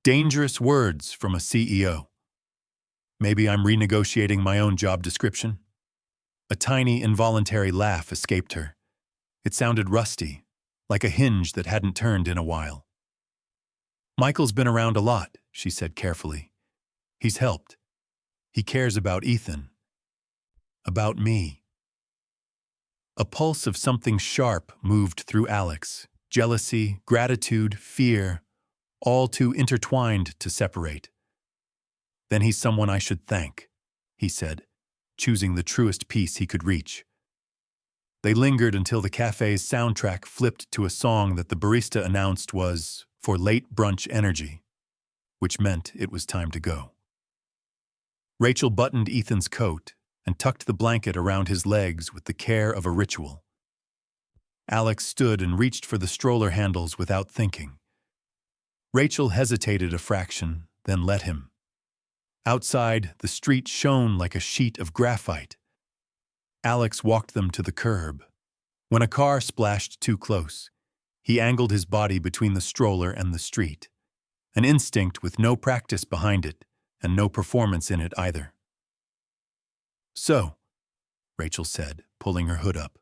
Speaker 1: Dangerous words from a CEO. Maybe I'm renegotiating my own job description? A tiny, involuntary laugh escaped her. It sounded rusty, like a hinge that hadn't turned in a while. "Michael's been around a lot," she said carefully. "He's helped. He cares about Ethan. About me." A pulse of something sharp moved through Alex. Jealousy, gratitude, fear, all too intertwined to separate. "Then he's someone I should thank," he said, choosing the truest piece he could reach. They lingered until the cafe's soundtrack flipped to a song that the barista announced was for late brunch energy, which meant it was time to go. Rachel buttoned Ethan's coat and tucked the blanket around his legs with the care of a ritual. Alex stood and reached for the stroller handles without thinking. Rachel hesitated a fraction, then let him. Outside, the street shone like a sheet of graphite. Alex walked them to the curb. When a car splashed too close, he angled his body between the stroller and the street, an instinct with no practice behind it and no performance in it either. "So," Rachel said, pulling her hood up.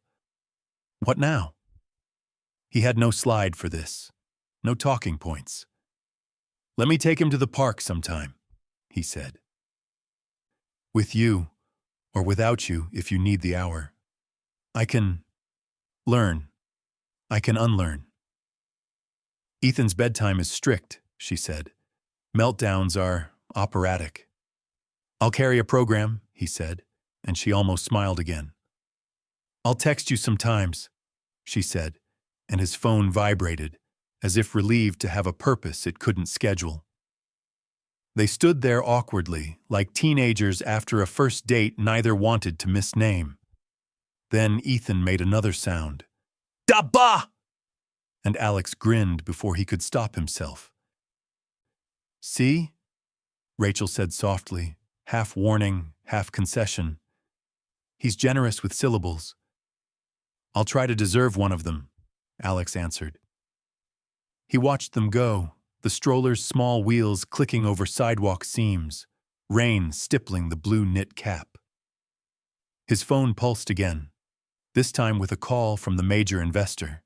Speaker 1: "What now?" He had no slide for this, no talking points. "Let me take him to the park sometime," he said. "With you, or without you if you need the hour. I can learn. I can unlearn." "Ethan's bedtime is strict," she said. "Meltdowns are operatic." "I'll carry a program," he said, and she almost smiled again. "I'll text you sometimes," she said, and his phone vibrated, as if relieved to have a purpose it couldn't schedule. They stood there awkwardly, like teenagers after a first date neither wanted to misname. Then Ethan made another sound. "Da-ba!" And Alex grinned before he could stop himself. "See?" Rachel said softly, half warning, half concession. "He's generous with syllables." "I'll try to deserve one of them," Alex answered. He watched them go, the stroller's small wheels clicking over sidewalk seams, rain stippling the blue knit cap. His phone pulsed again, this time with a call from the major investor.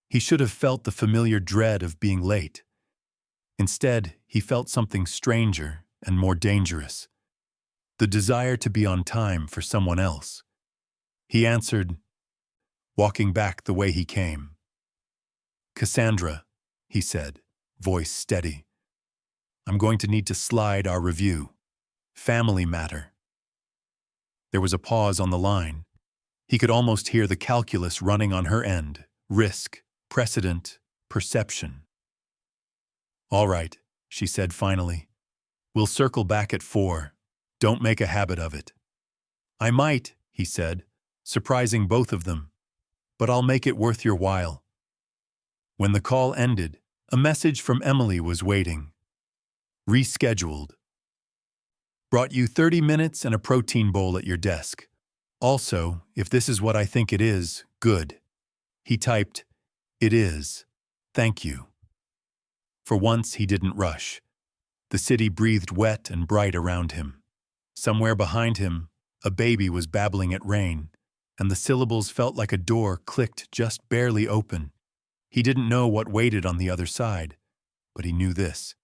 Speaker 1: He should have felt the familiar dread of being late. Instead, he felt something stranger and more dangerous, the desire to be on time for someone else. He answered, walking back the way he came. "Cassandra," he said, voice steady. "I'm going to need to slide our review. Family matter." There was a pause on the line. He could almost hear the calculus running on her end. Risk, precedent, perception. "All right," she said finally. "We'll circle back at 4. Don't make a habit of it." "I might," he said, surprising both of them. "But I'll make it worth your while." When the call ended, a message from Emily was waiting. Rescheduled. "Brought you 30 minutes and a protein bowl at your desk. Also, if this is what I think it is, good." He typed, "It is. Thank you." For once, he didn't rush. The city breathed wet and bright around him. Somewhere behind him, a baby was babbling at rain, and the syllables felt like a door clicked just barely open. He didn't know what waited on the other side, but he knew this.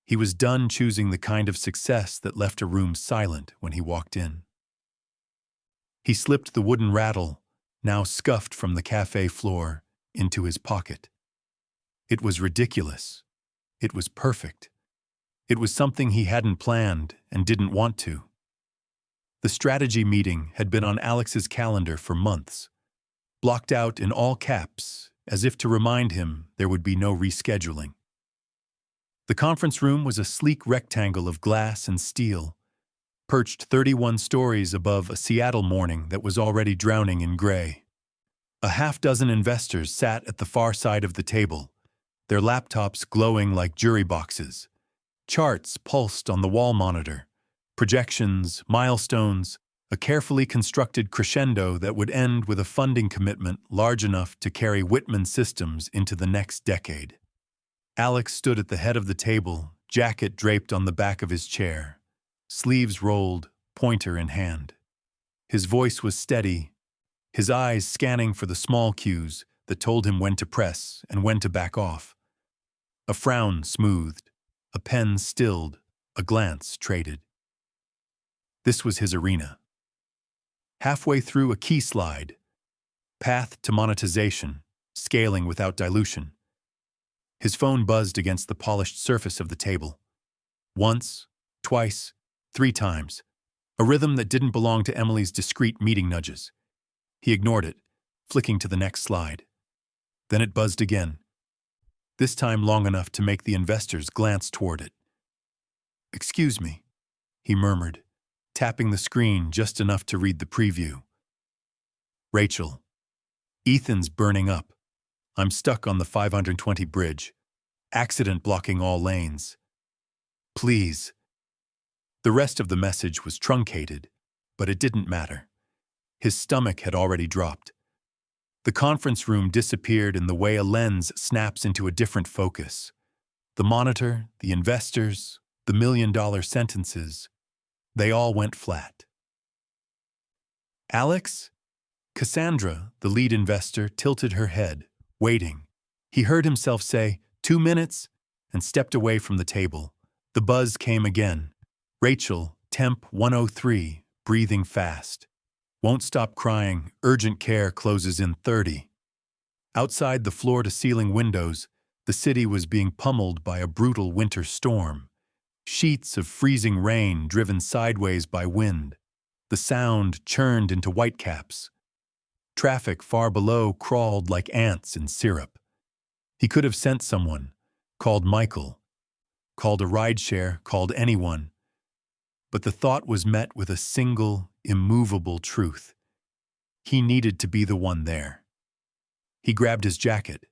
Speaker 1: He was done choosing the kind of success that left a room silent when he walked in. He slipped the wooden rattle, now scuffed from the cafe floor, into his pocket. It was ridiculous. It was perfect. It was something he hadn't planned and didn't want to. The strategy meeting had been on Alex's calendar for months, blocked out in all caps, as if to remind him there would be no rescheduling. The conference room was a sleek rectangle of glass and steel, perched 31 stories above a Seattle morning that was already drowning in gray. A half-dozen investors sat at the far side of the table, their laptops glowing like jury boxes. Charts pulsed on the wall monitor, projections, milestones, a carefully constructed crescendo that would end with a funding commitment large enough to carry Whitman Systems into the next decade. Alex stood at the head of the table, jacket draped on the back of his chair, sleeves rolled, pointer in hand. His voice was steady, his eyes scanning for the small cues that told him when to press and when to back off. A frown smoothed, a pen stilled, a glance traded. This was his arena. Halfway through a key slide, path to monetization, scaling without dilution. His phone buzzed against the polished surface of the table. Once, twice, 3 times, a rhythm that didn't belong to Emily's discreet meeting nudges. He ignored it, flicking to the next slide. Then it buzzed again, this time long enough to make the investors glance toward it. "Excuse me," he murmured, tapping the screen just enough to read the preview. "Rachel, Ethan's burning up. I'm stuck on the 520 bridge. Accident blocking all lanes. Please." The rest of the message was truncated, but it didn't matter. His stomach had already dropped. The conference room disappeared in the way a lens snaps into a different focus. The monitor, the investors, the million-dollar sentences, they all went flat. "Alex?" Cassandra, the lead investor, tilted her head, waiting. He heard himself say, "2 minutes," and stepped away from the table. The buzz came again. "Rachel, temp 103, breathing fast. Won't stop crying, urgent care closes in 30. Outside the floor-to-ceiling windows, the city was being pummeled by a brutal winter storm. Sheets of freezing rain driven sideways by wind. The sound churned into whitecaps. Traffic far below crawled like ants in syrup. He could have sent someone, called Michael, called a rideshare, called anyone. But the thought was met with a single, immovable truth. He needed to be the one there. He grabbed his jacket.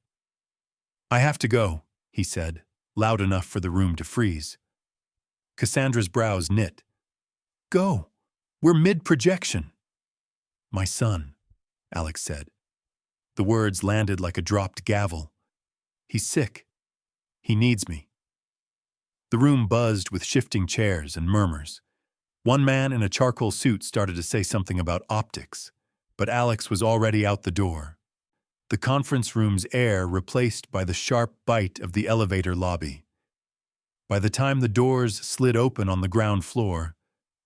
Speaker 1: "I have to go," he said, loud enough for the room to freeze. Cassandra's brows knit. "Go. We're mid-projection." "My son," Alex said. The words landed like a dropped gavel. "He's sick. He needs me." The room buzzed with shifting chairs and murmurs. One man in a charcoal suit started to say something about optics, but Alex was already out the door. The conference room's air replaced by the sharp bite of the elevator lobby. By the time the doors slid open on the ground floor,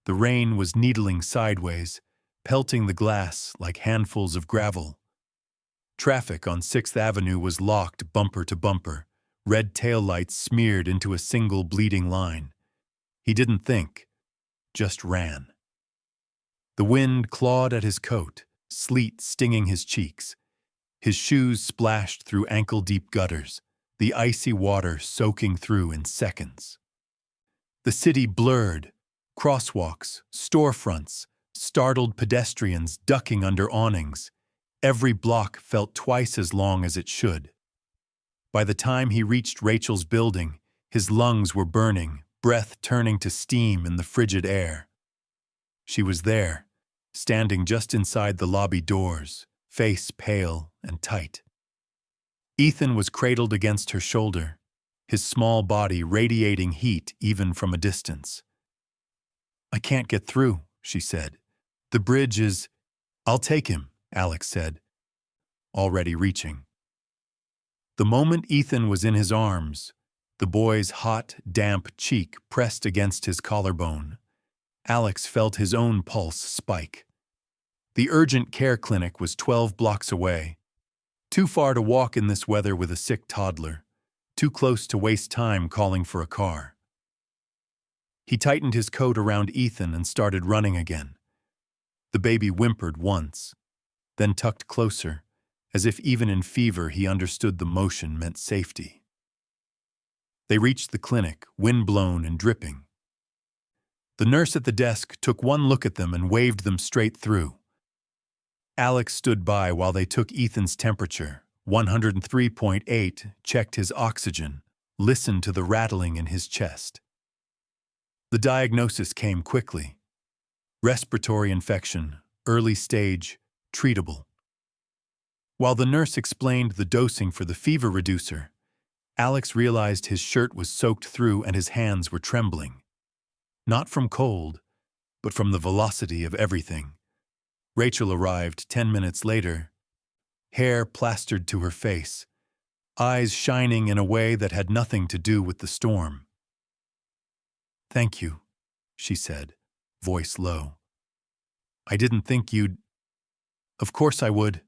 Speaker 1: the rain was needling sideways, pelting the glass like handfuls of gravel. Traffic on 6th Avenue was locked bumper to bumper, red taillights smeared into a single bleeding line. He didn't think, just ran. The wind clawed at his coat, sleet stinging his cheeks. His shoes splashed through ankle-deep gutters, the icy water soaking through in seconds. The city blurred, crosswalks, storefronts, startled pedestrians ducking under awnings. Every block felt twice as long as it should. By the time he reached Rachel's building, his lungs were burning, breath turning to steam in the frigid air. She was there, standing just inside the lobby doors, face pale and tight. Ethan was cradled against her shoulder, his small body radiating heat even from a distance. "I can't get through," she said. "The bridge is—" "I'll take him," Alex said, already reaching. The moment Ethan was in his arms, the boy's hot, damp cheek pressed against his collarbone, Alex felt his own pulse spike. The urgent care clinic was 12 blocks away. Too far to walk in this weather with a sick toddler, too close to waste time calling for a car. He tightened his coat around Ethan and started running again. The baby whimpered once, then tucked closer, as if even in fever he understood the motion meant safety. They reached the clinic, wind-blown and dripping. The nurse at the desk took one look at them and waved them straight through. Alex stood by while they took Ethan's temperature, 103.8, checked his oxygen, listened to the rattling in his chest. The diagnosis came quickly. Respiratory infection, early stage, treatable. While the nurse explained the dosing for the fever reducer, Alex realized his shirt was soaked through and his hands were trembling. Not from cold, but from the velocity of everything. Rachel arrived 10 minutes later, hair plastered to her face, eyes shining in a way that had nothing to do with the storm. "Thank you," she said, voice low. "I didn't think you'd—" "Of course I would."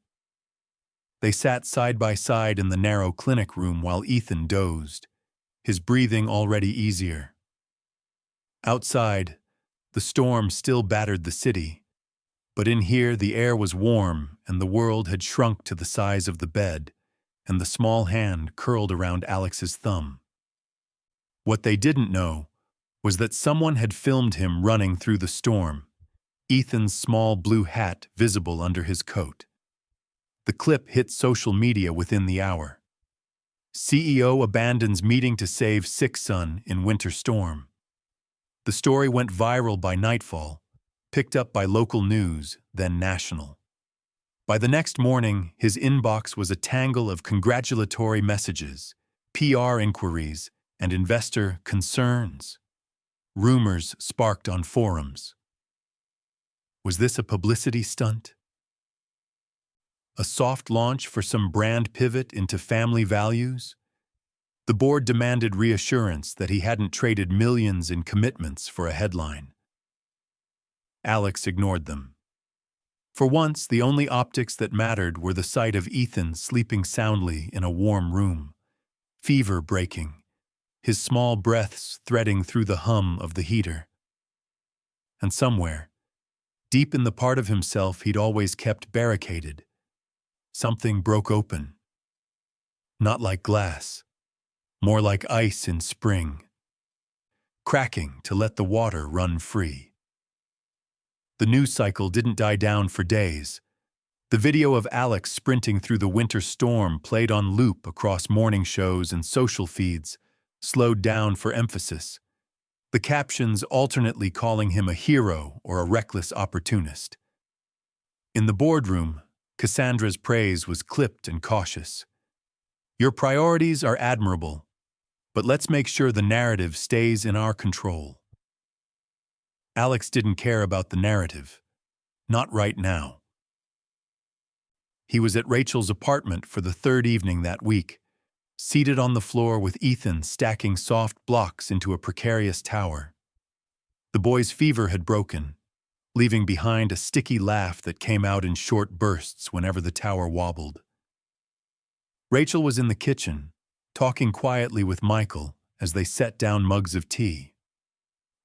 Speaker 1: They sat side by side in the narrow clinic room while Ethan dozed, his breathing already easier. Outside, the storm still battered the city, But in here the air was warm and the world had shrunk to the size of the bed, and the small hand curled around Alex's thumb. What they didn't know was that someone had filmed him running through the storm, Ethan's small blue hat visible under his coat. The clip hit social media within the hour. CEO abandons meeting to save sick son in winter storm. The story went viral by nightfall, picked up by local news, then national. By the next morning, his inbox was a tangle of congratulatory messages, PR inquiries, and investor concerns. Rumors sparked on forums. Was this a publicity stunt? A soft launch for some brand pivot into family values? The board demanded reassurance that he hadn't traded millions in commitments for a headline. Alex ignored them. For once, the only optics that mattered were the sight of Ethan sleeping soundly in a warm room, fever breaking, his small breaths threading through the hum of the heater. And somewhere, deep in the part of himself he'd always kept barricaded, something broke open. Not like glass, more like ice in spring, cracking to let the water run free. The news cycle didn't die down for days. The video of Alex sprinting through the winter storm played on loop across morning shows and social feeds, slowed down for emphasis, the captions alternately calling him a hero or a reckless opportunist. In the boardroom, Cassandra's praise was clipped and cautious. Your priorities are admirable, but let's make sure the narrative stays in our control. Alex didn't care about the narrative. Not right now. He was at Rachel's apartment for the third evening that week, seated on the floor with Ethan stacking soft blocks into a precarious tower. The boy's fever had broken, leaving behind a sticky laugh that came out in short bursts whenever the tower wobbled. Rachel was in the kitchen, talking quietly with Michael as they set down mugs of tea.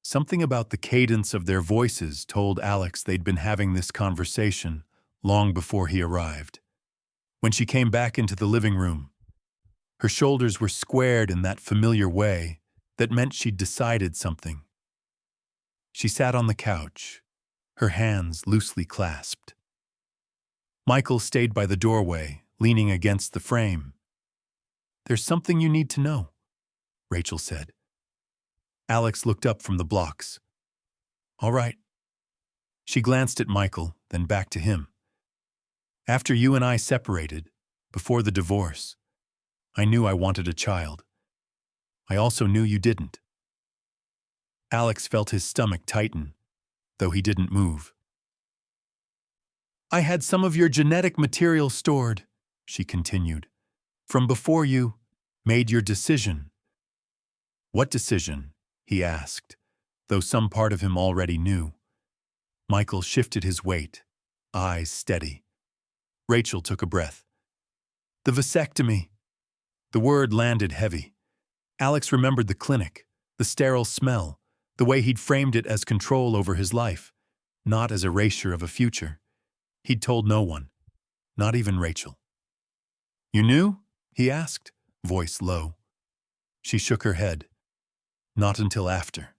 Speaker 1: Something about the cadence of their voices told Alex they'd been having this conversation long before he arrived. When she came back into the living room, her shoulders were squared in that familiar way that meant she'd decided something. She sat on the couch, her hands loosely clasped. Michael stayed by the doorway, leaning against the frame. "There's something you need to know," Rachel said. Alex looked up from the blocks. "All right." She glanced at Michael, then back to him. "After you and I separated, before the divorce, I knew I wanted a child. I also knew you didn't." Alex felt his stomach tighten, though he didn't move. "I had some of your genetic material stored," she continued, "from before you made your decision." "What decision?" he asked, though some part of him already knew. Michael shifted his weight, eyes steady. Rachel took a breath. "The vasectomy." The word landed heavy. Alex remembered the clinic, the sterile smell, the way he'd framed it as control over his life, not as erasure of a future. He'd told no one, not even Rachel. "You knew?" he asked, voice low. She shook her head. "Not until after.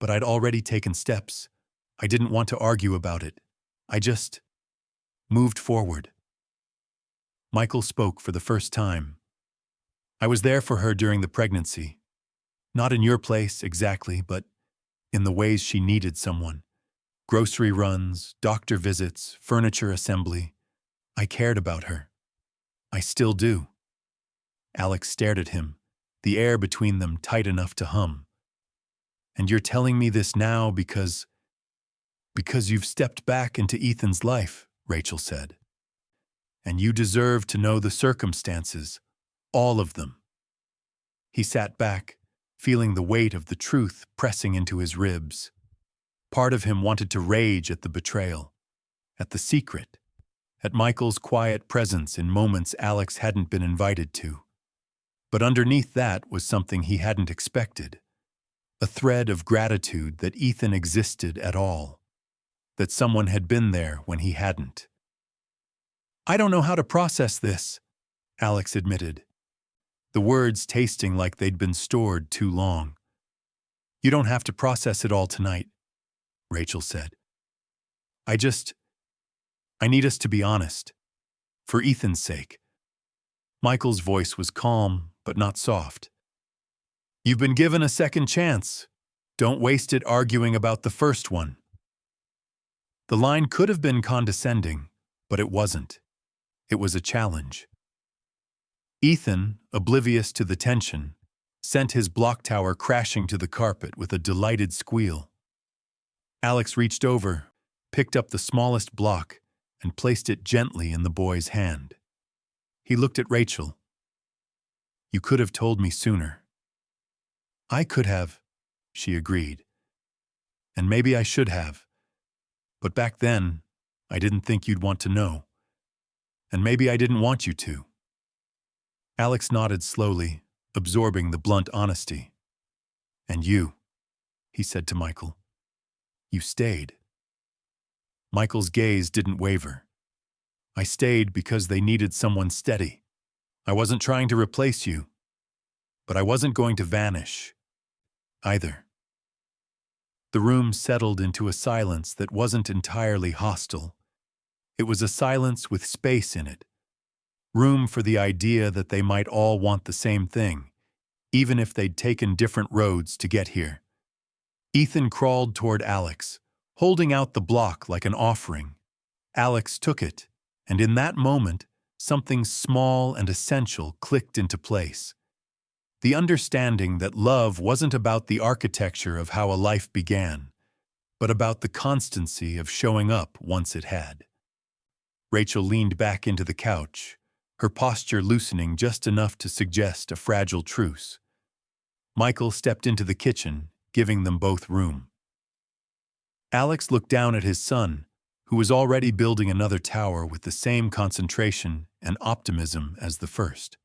Speaker 1: But I'd already taken steps. I didn't want to argue about it. I just moved forward." Michael spoke for the first time. "I was there for her during the pregnancy. Not in your place, exactly, but in the ways she needed someone. Grocery runs, doctor visits, furniture assembly. I cared about her. I still do." Alex stared at him, the air between them tight enough to hum. "And you're telling me this now because you've stepped back into Ethan's life," Rachel said. "And you deserve to know the circumstances, all of them." He sat back, feeling the weight of the truth pressing into his ribs. Part of him wanted to rage at the betrayal, at the secret, at Michael's quiet presence in moments Alex hadn't been invited to. But underneath that was something he hadn't expected, a thread of gratitude that Ethan existed at all, that someone had been there when he hadn't. "I don't know how to process this," Alex admitted, the words tasting like they'd been stored too long. "You don't have to process it all tonight," Rachel said. I need us to be honest. For Ethan's sake." Michael's voice was calm, but not soft. "You've been given a second chance. Don't waste it arguing about the first one." The line could have been condescending, but it wasn't. It was a challenge. Ethan, oblivious to the tension, sent his block tower crashing to the carpet with a delighted squeal. Alex reached over, picked up the smallest block, and placed it gently in the boy's hand. He looked at Rachel. "You could have told me sooner." "I could have," she agreed. "And maybe I should have. But back then, I didn't think you'd want to know. And maybe I didn't want you to." Alex nodded slowly, absorbing the blunt honesty. "And you," he said to Michael. "You stayed." Michael's gaze didn't waver. "I stayed because they needed someone steady. I wasn't trying to replace you. But I wasn't going to vanish either." The room settled into a silence that wasn't entirely hostile. It was a silence with space in it. Room for the idea that they might all want the same thing, even if they'd taken different roads to get here. Ethan crawled toward Alex, holding out the block like an offering. Alex took it, and in that moment, something small and essential clicked into place. The understanding that love wasn't about the architecture of how a life began, but about the constancy of showing up once it had. Rachel leaned back into the couch, her posture loosening just enough to suggest a fragile truce. Michael stepped into the kitchen, giving them both room. Alex looked down at his son, who was already building another tower with the same concentration and optimism as the first.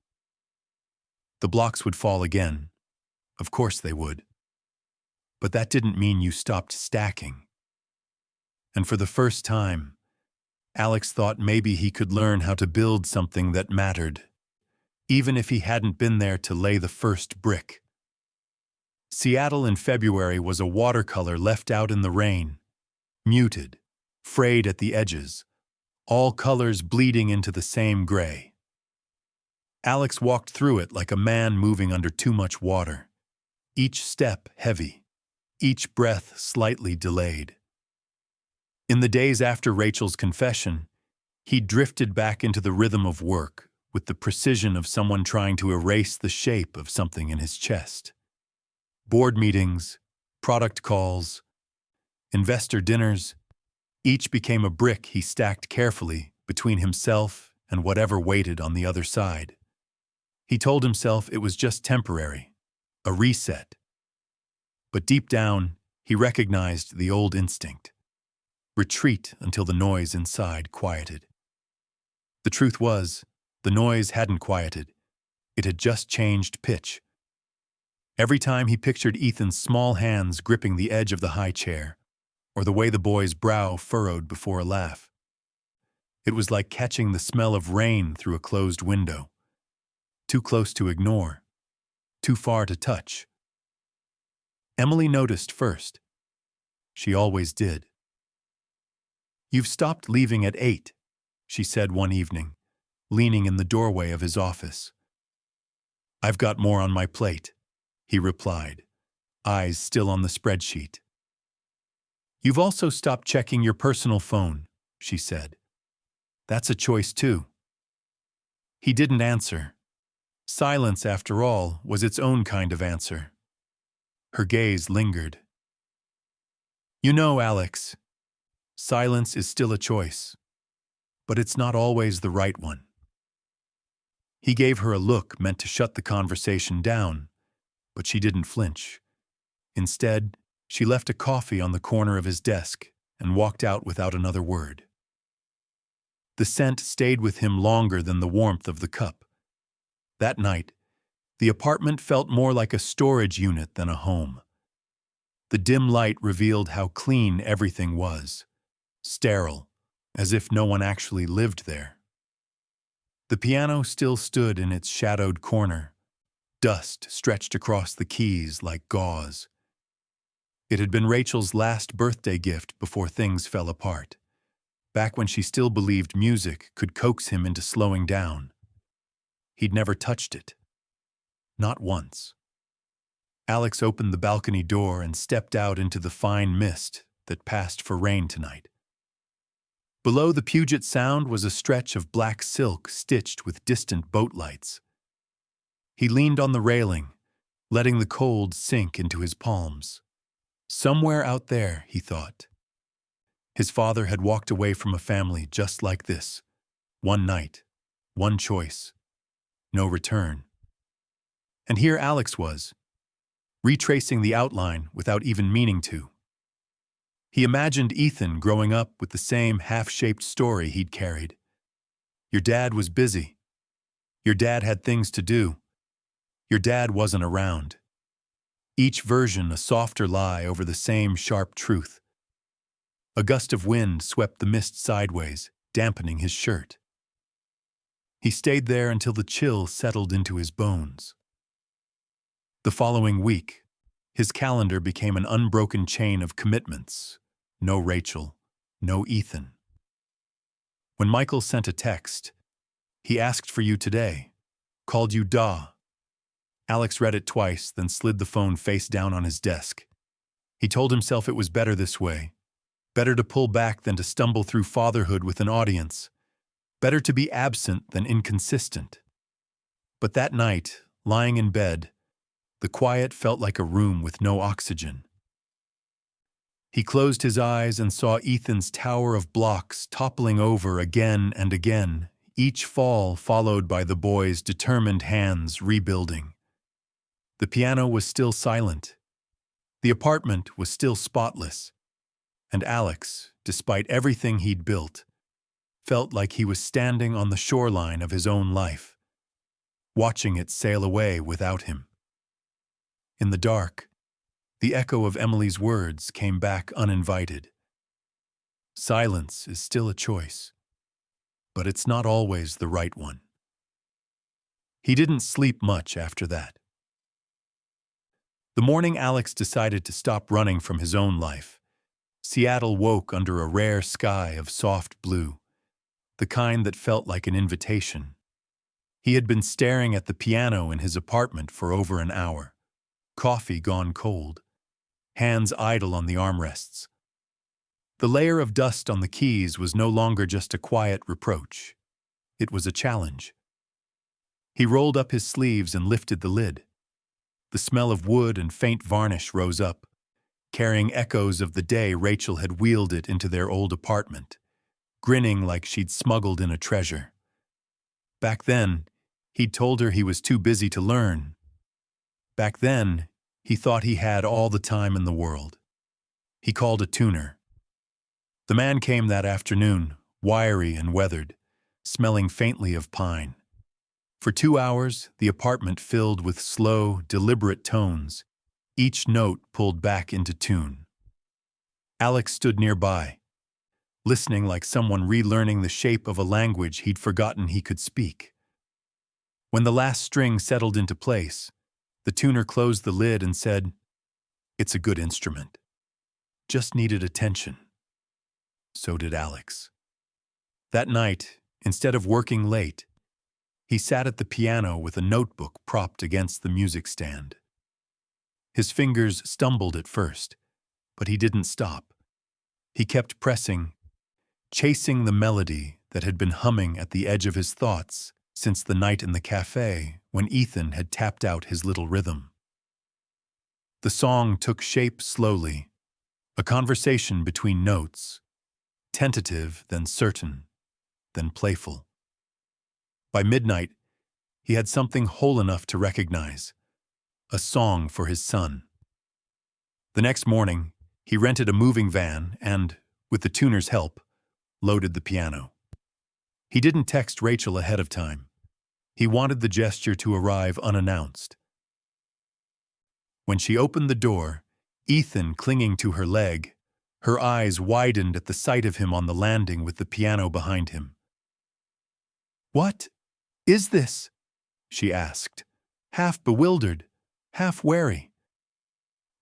Speaker 1: The blocks would fall again. Of course they would. But that didn't mean you stopped stacking. And for the first time, Alex thought maybe he could learn how to build something that mattered, even if he hadn't been there to lay the first brick. Seattle in February was a watercolor left out in the rain, muted, frayed at the edges, all colors bleeding into the same gray. Alex walked through it like a man moving under too much water, each step heavy, each breath slightly delayed. In the days after Rachel's confession, he drifted back into the rhythm of work with the precision of someone trying to erase the shape of something in his chest. Board meetings, product calls, investor dinners, each became a brick he stacked carefully between himself and whatever waited on the other side. He told himself it was just temporary, a reset. But deep down, he recognized the old instinct. Retreat until the noise inside quieted. The truth was, the noise hadn't quieted. It had just changed pitch. Every time he pictured Ethan's small hands gripping the edge of the high chair, or the way the boy's brow furrowed before a laugh, it was like catching the smell of rain through a closed window. Too close to ignore, too far to touch. Emily noticed first. She always did. "You've stopped leaving at 8, she said one evening, leaning in the doorway of his office. "I've got more on my plate," he replied, eyes still on the spreadsheet. "You've also stopped checking your personal phone," she said. "That's a choice too." He didn't answer. Silence, after all, was its own kind of answer. Her gaze lingered. "You know, Alex, silence is still a choice, but it's not always the right one." He gave her a look meant to shut the conversation down, but she didn't flinch. Instead, she left a coffee on the corner of his desk and walked out without another word. The scent stayed with him longer than the warmth of the cup. That night, the apartment felt more like a storage unit than a home. The dim light revealed how clean everything was. sterile, as if no one actually lived there. The piano still stood in its shadowed corner, dust stretched across the keys like gauze. It had been Rachel's last birthday gift before things fell apart, back when she still believed music could coax him into slowing down. He'd never touched it. Not once. Alex opened the balcony door and stepped out into the fine mist that passed for rain tonight. Below the Puget Sound was a stretch of black silk stitched with distant boat lights. He leaned on the railing, letting the cold sink into his palms. Somewhere out there, he thought. His father had walked away from a family just like this. One night, one choice, no return. And here Alex was, retracing the outline without even meaning to. He imagined Ethan growing up with the same half-shaped story he'd carried. Your dad was busy. Your dad had things to do. Your dad wasn't around. Each version a softer lie over the same sharp truth. A gust of wind swept the mist sideways, dampening his shirt. He stayed there until the chill settled into his bones. The following week, his calendar became an unbroken chain of commitments. No Rachel, no Ethan. When Michael sent a text, he asked for you today, called you Da. Alex read it twice, then slid the phone face down on his desk. He told himself it was better this way. Better to pull back than to stumble through fatherhood with an audience. Better to be absent than inconsistent. But that night, lying in bed, the quiet felt like a room with no oxygen. He closed his eyes and saw Ethan's tower of blocks toppling over again and again, each fall followed by the boy's determined hands rebuilding. The piano was still silent. The apartment was still spotless. And Alex, despite everything he'd built, felt like he was standing on the shoreline of his own life, watching it sail away without him. In the dark, the echo of Emily's words came back uninvited. Silence is still a choice, but it's not always the right one. He didn't sleep much after that. The morning Alex decided to stop running from his own life, Seattle woke under a rare sky of soft blue, the kind that felt like an invitation. He had been staring at the piano in his apartment for over an hour, coffee gone cold, hands idle on the armrests. The layer of dust on the keys was no longer just a quiet reproach. It was a challenge. He rolled up his sleeves and lifted the lid. The smell of wood and faint varnish rose up, carrying echoes of the day Rachel had wheeled it into their old apartment, grinning like she'd smuggled in a treasure. Back then, he'd told her he was too busy to learn. Back then, he thought he had all the time in the world. He called a tuner. The man came that afternoon, wiry and weathered, smelling faintly of pine. For 2 hours, the apartment filled with slow, deliberate tones, each note pulled back into tune. Alex stood nearby, listening like someone relearning the shape of a language he'd forgotten he could speak. When the last string settled into place, the tuner closed the lid and said, "It's a good instrument. Just needed attention." So did Alex. That night, instead of working late, he sat at the piano with a notebook propped against the music stand. His fingers stumbled at first, but he didn't stop. He kept pressing, chasing the melody that had been humming at the edge of his thoughts since the night in the cafe when Ethan had tapped out his little rhythm. The song took shape slowly, a conversation between notes, tentative, then certain, then playful. By midnight, he had something whole enough to recognize, a song for his son. The next morning, he rented a moving van and, with the tuner's help, loaded the piano. He didn't text Rachel ahead of time. He wanted the gesture to arrive unannounced. When she opened the door, Ethan clinging to her leg, Her eyes widened at the sight of him on the landing with the piano behind him. "What is this?" she asked, half bewildered, half wary.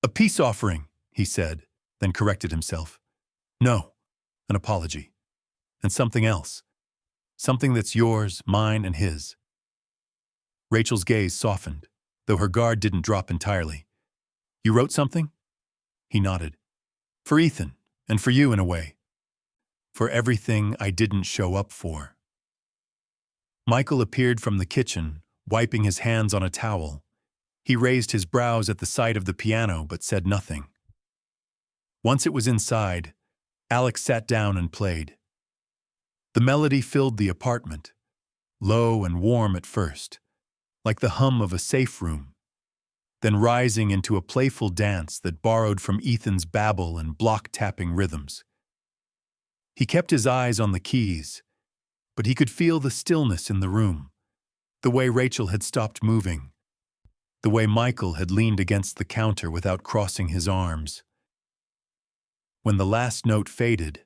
Speaker 1: "A peace offering," he said, then corrected himself. "No, an apology. And something else. Something that's yours, mine, and his." Rachel's gaze softened, though her guard didn't drop entirely. "You wrote something?" He nodded. "For Ethan, and for you in a way. For everything I didn't show up for." Michael appeared from the kitchen, wiping his hands on a towel. He raised his brows at the sight of the piano but said nothing. Once it was inside, Alex sat down and played. The melody filled the apartment, low and warm at first, like the hum of a safe room, then rising into a playful dance that borrowed from Ethan's babble and block-tapping rhythms. He kept his eyes on the keys, but he could feel the stillness in the room, the way Rachel had stopped moving, the way Michael had leaned against the counter without crossing his arms. When the last note faded,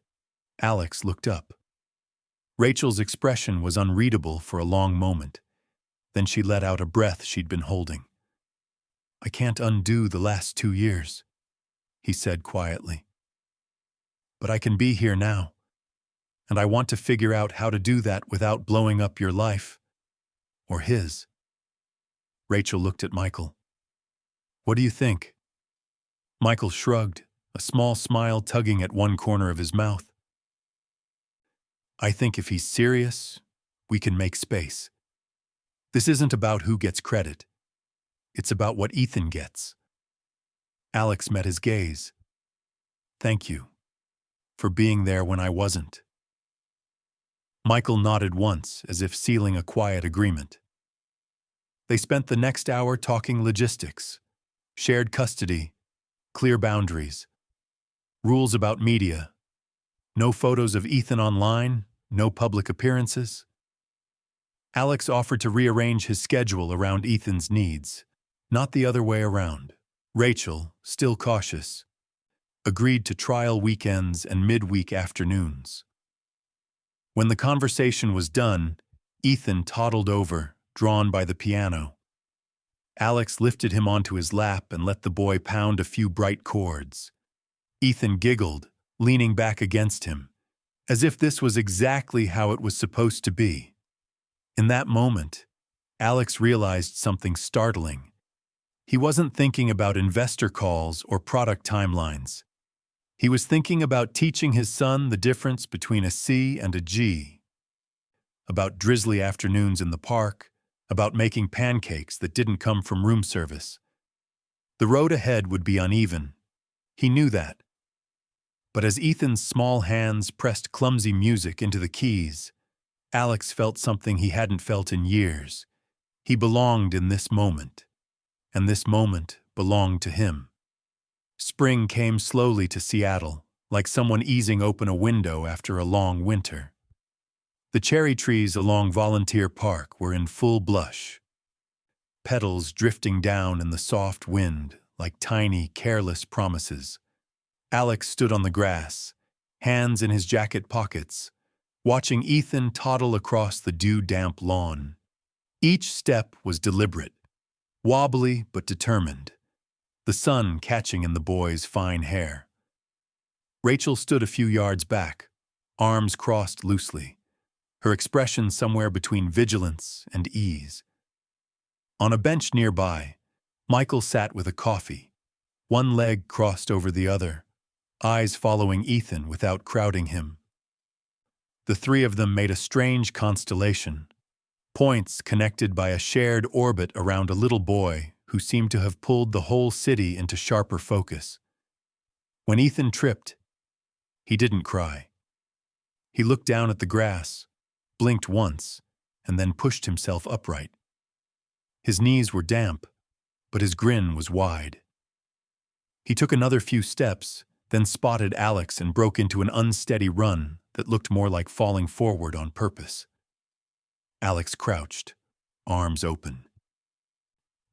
Speaker 1: Alex looked up. Rachel's expression was unreadable for a long moment. Then she let out a breath she'd been holding. "I can't undo the last 2 years," he said quietly. "But I can be here now, and I want to figure out how to do that without blowing up your life, or his." Rachel looked at Michael. "What do you think?" Michael shrugged, a small smile tugging at one corner of his mouth. "I think if he's serious, we can make space. This isn't about who gets credit. It's about what Ethan gets." Alex met his gaze. "Thank you for being there when I wasn't." Michael nodded once, as if sealing a quiet agreement. They spent the next hour talking logistics, shared custody, clear boundaries, rules about media, no photos of Ethan online, no public appearances. Alex offered to rearrange his schedule around Ethan's needs, not the other way around. Rachel, still cautious, agreed to trial weekends and midweek afternoons. When the conversation was done, Ethan toddled over, drawn by the piano. Alex lifted him onto his lap and let the boy pound a few bright chords. Ethan giggled, leaning back against him, as if this was exactly how it was supposed to be. In that moment, Alex realized something startling. He wasn't thinking about investor calls or product timelines. He was thinking about teaching his son the difference between a C and a G, about drizzly afternoons in the park, about making pancakes that didn't come from room service. The road ahead would be uneven. He knew that. But as Ethan's small hands pressed clumsy music into the keys, Alex felt something he hadn't felt in years. He belonged in this moment, and this moment belonged to him. Spring came slowly to Seattle, like someone easing open a window after a long winter. The cherry trees along Volunteer Park were in full blush, petals drifting down in the soft wind like tiny, careless promises. Alex stood on the grass, hands in his jacket pockets, watching Ethan toddle across the dew-damp lawn. Each step was deliberate, wobbly but determined, the sun catching in the boy's fine hair. Rachel stood a few yards back, arms crossed loosely, her expression somewhere between vigilance and ease. On a bench nearby, Michael sat with a coffee, one leg crossed over the other, eyes following Ethan without crowding him. The three of them made a strange constellation, points connected by a shared orbit around a little boy who seemed to have pulled the whole city into sharper focus. When Ethan tripped, he didn't cry. He looked down at the grass, blinked once, and then pushed himself upright. His knees were damp, but his grin was wide. He took another few steps, then spotted Alex and broke into an unsteady run that looked more like falling forward on purpose. Alex crouched, arms open.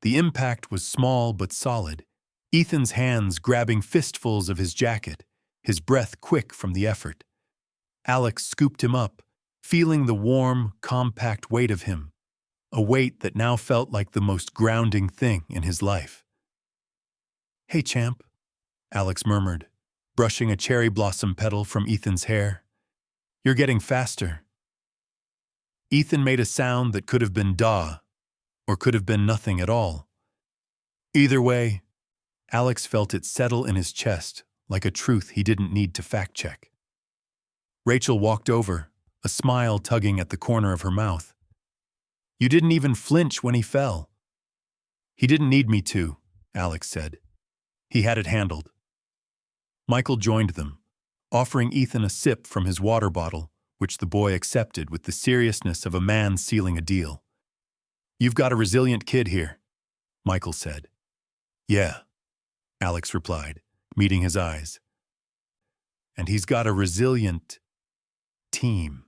Speaker 1: The impact was small but solid, Ethan's hands grabbing fistfuls of his jacket, his breath quick from the effort. Alex scooped him up, feeling the warm, compact weight of him, a weight that now felt like the most grounding thing in his life. "Hey, champ," Alex murmured, brushing a cherry blossom petal from Ethan's hair. "You're getting faster." Ethan made a sound that could have been "daw," or could have been nothing at all. Either way, Alex felt it settle in his chest like a truth he didn't need to fact-check. Rachel walked over, a smile tugging at the corner of her mouth. "You didn't even flinch when he fell." "He didn't need me to," Alex said. "He had it handled." Michael joined them, offering Ethan a sip from his water bottle, which the boy accepted with the seriousness of a man sealing a deal. "You've got a resilient kid here," Michael said. "Yeah," Alex replied, meeting his eyes. "And he's got a resilient team."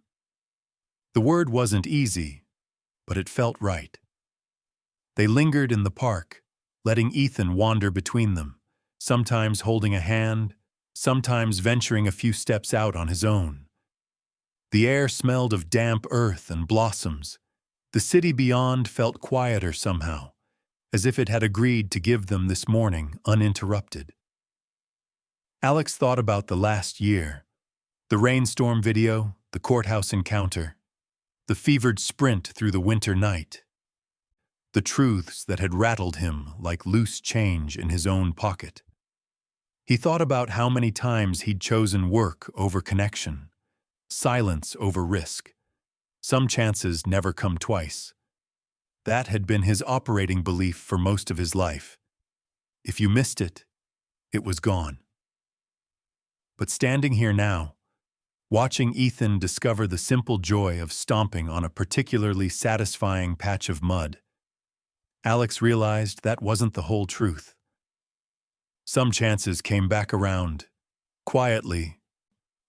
Speaker 1: The word wasn't easy, but it felt right. They lingered in the park, letting Ethan wander between them, sometimes holding a hand, sometimes venturing a few steps out on his own. The air smelled of damp earth and blossoms. The city beyond felt quieter somehow, as if it had agreed to give them this morning uninterrupted. Alex thought about the last year, the rainstorm video, the courthouse encounter, the fevered sprint through the winter night, the truths that had rattled him like loose change in his own pocket. He thought about how many times he'd chosen work over connection, silence over risk. Some chances never come twice. That had been his operating belief for most of his life. If you missed it, it was gone. But standing here now, watching Ethan discover the simple joy of stomping on a particularly satisfying patch of mud, Alex realized that wasn't the whole truth. Some chances came back around, quietly,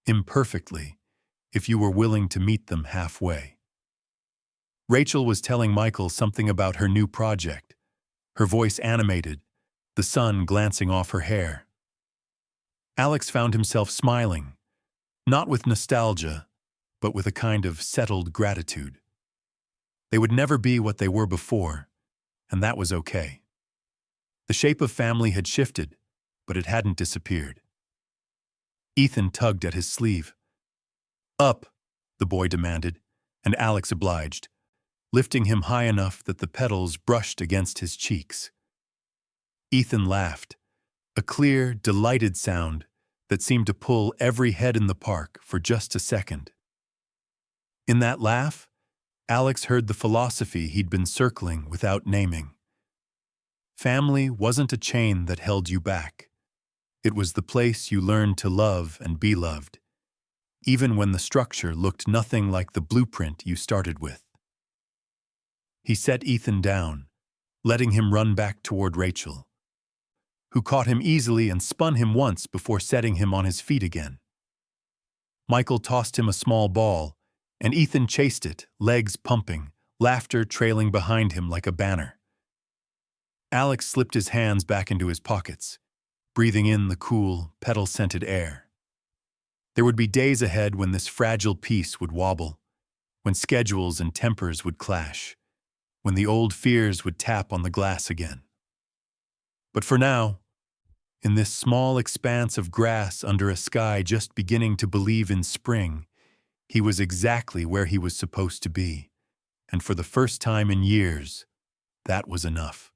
Speaker 1: imperfectly, if you were willing to meet them halfway. Rachel was telling Michael something about her new project, her voice animated, the sun glancing off her hair. Alex found himself smiling, not with nostalgia, but with a kind of settled gratitude. They would never be what they were before, and that was okay. The shape of family had shifted, but it hadn't disappeared. Ethan tugged at his sleeve. "Up," the boy demanded, and Alex obliged, lifting him high enough that the petals brushed against his cheeks. Ethan laughed, a clear, delighted sound that seemed to pull every head in the park for just a second. In that laugh, Alex heard the philosophy he'd been circling without naming. Family wasn't a chain that held you back. It was the place you learned to love and be loved, even when the structure looked nothing like the blueprint you started with. He set Ethan down, letting him run back toward Rachel, who caught him easily and spun him once before setting him on his feet again. Michael tossed him a small ball, and Ethan chased it, legs pumping, laughter trailing behind him like a banner. Alex slipped his hands back into his pockets, breathing in the cool, petal-scented air. There would be days ahead when this fragile piece would wobble, when schedules and tempers would clash, when the old fears would tap on the glass again. But for now, in this small expanse of grass under a sky just beginning to believe in spring, he was exactly where he was supposed to be, and for the first time in years, that was enough.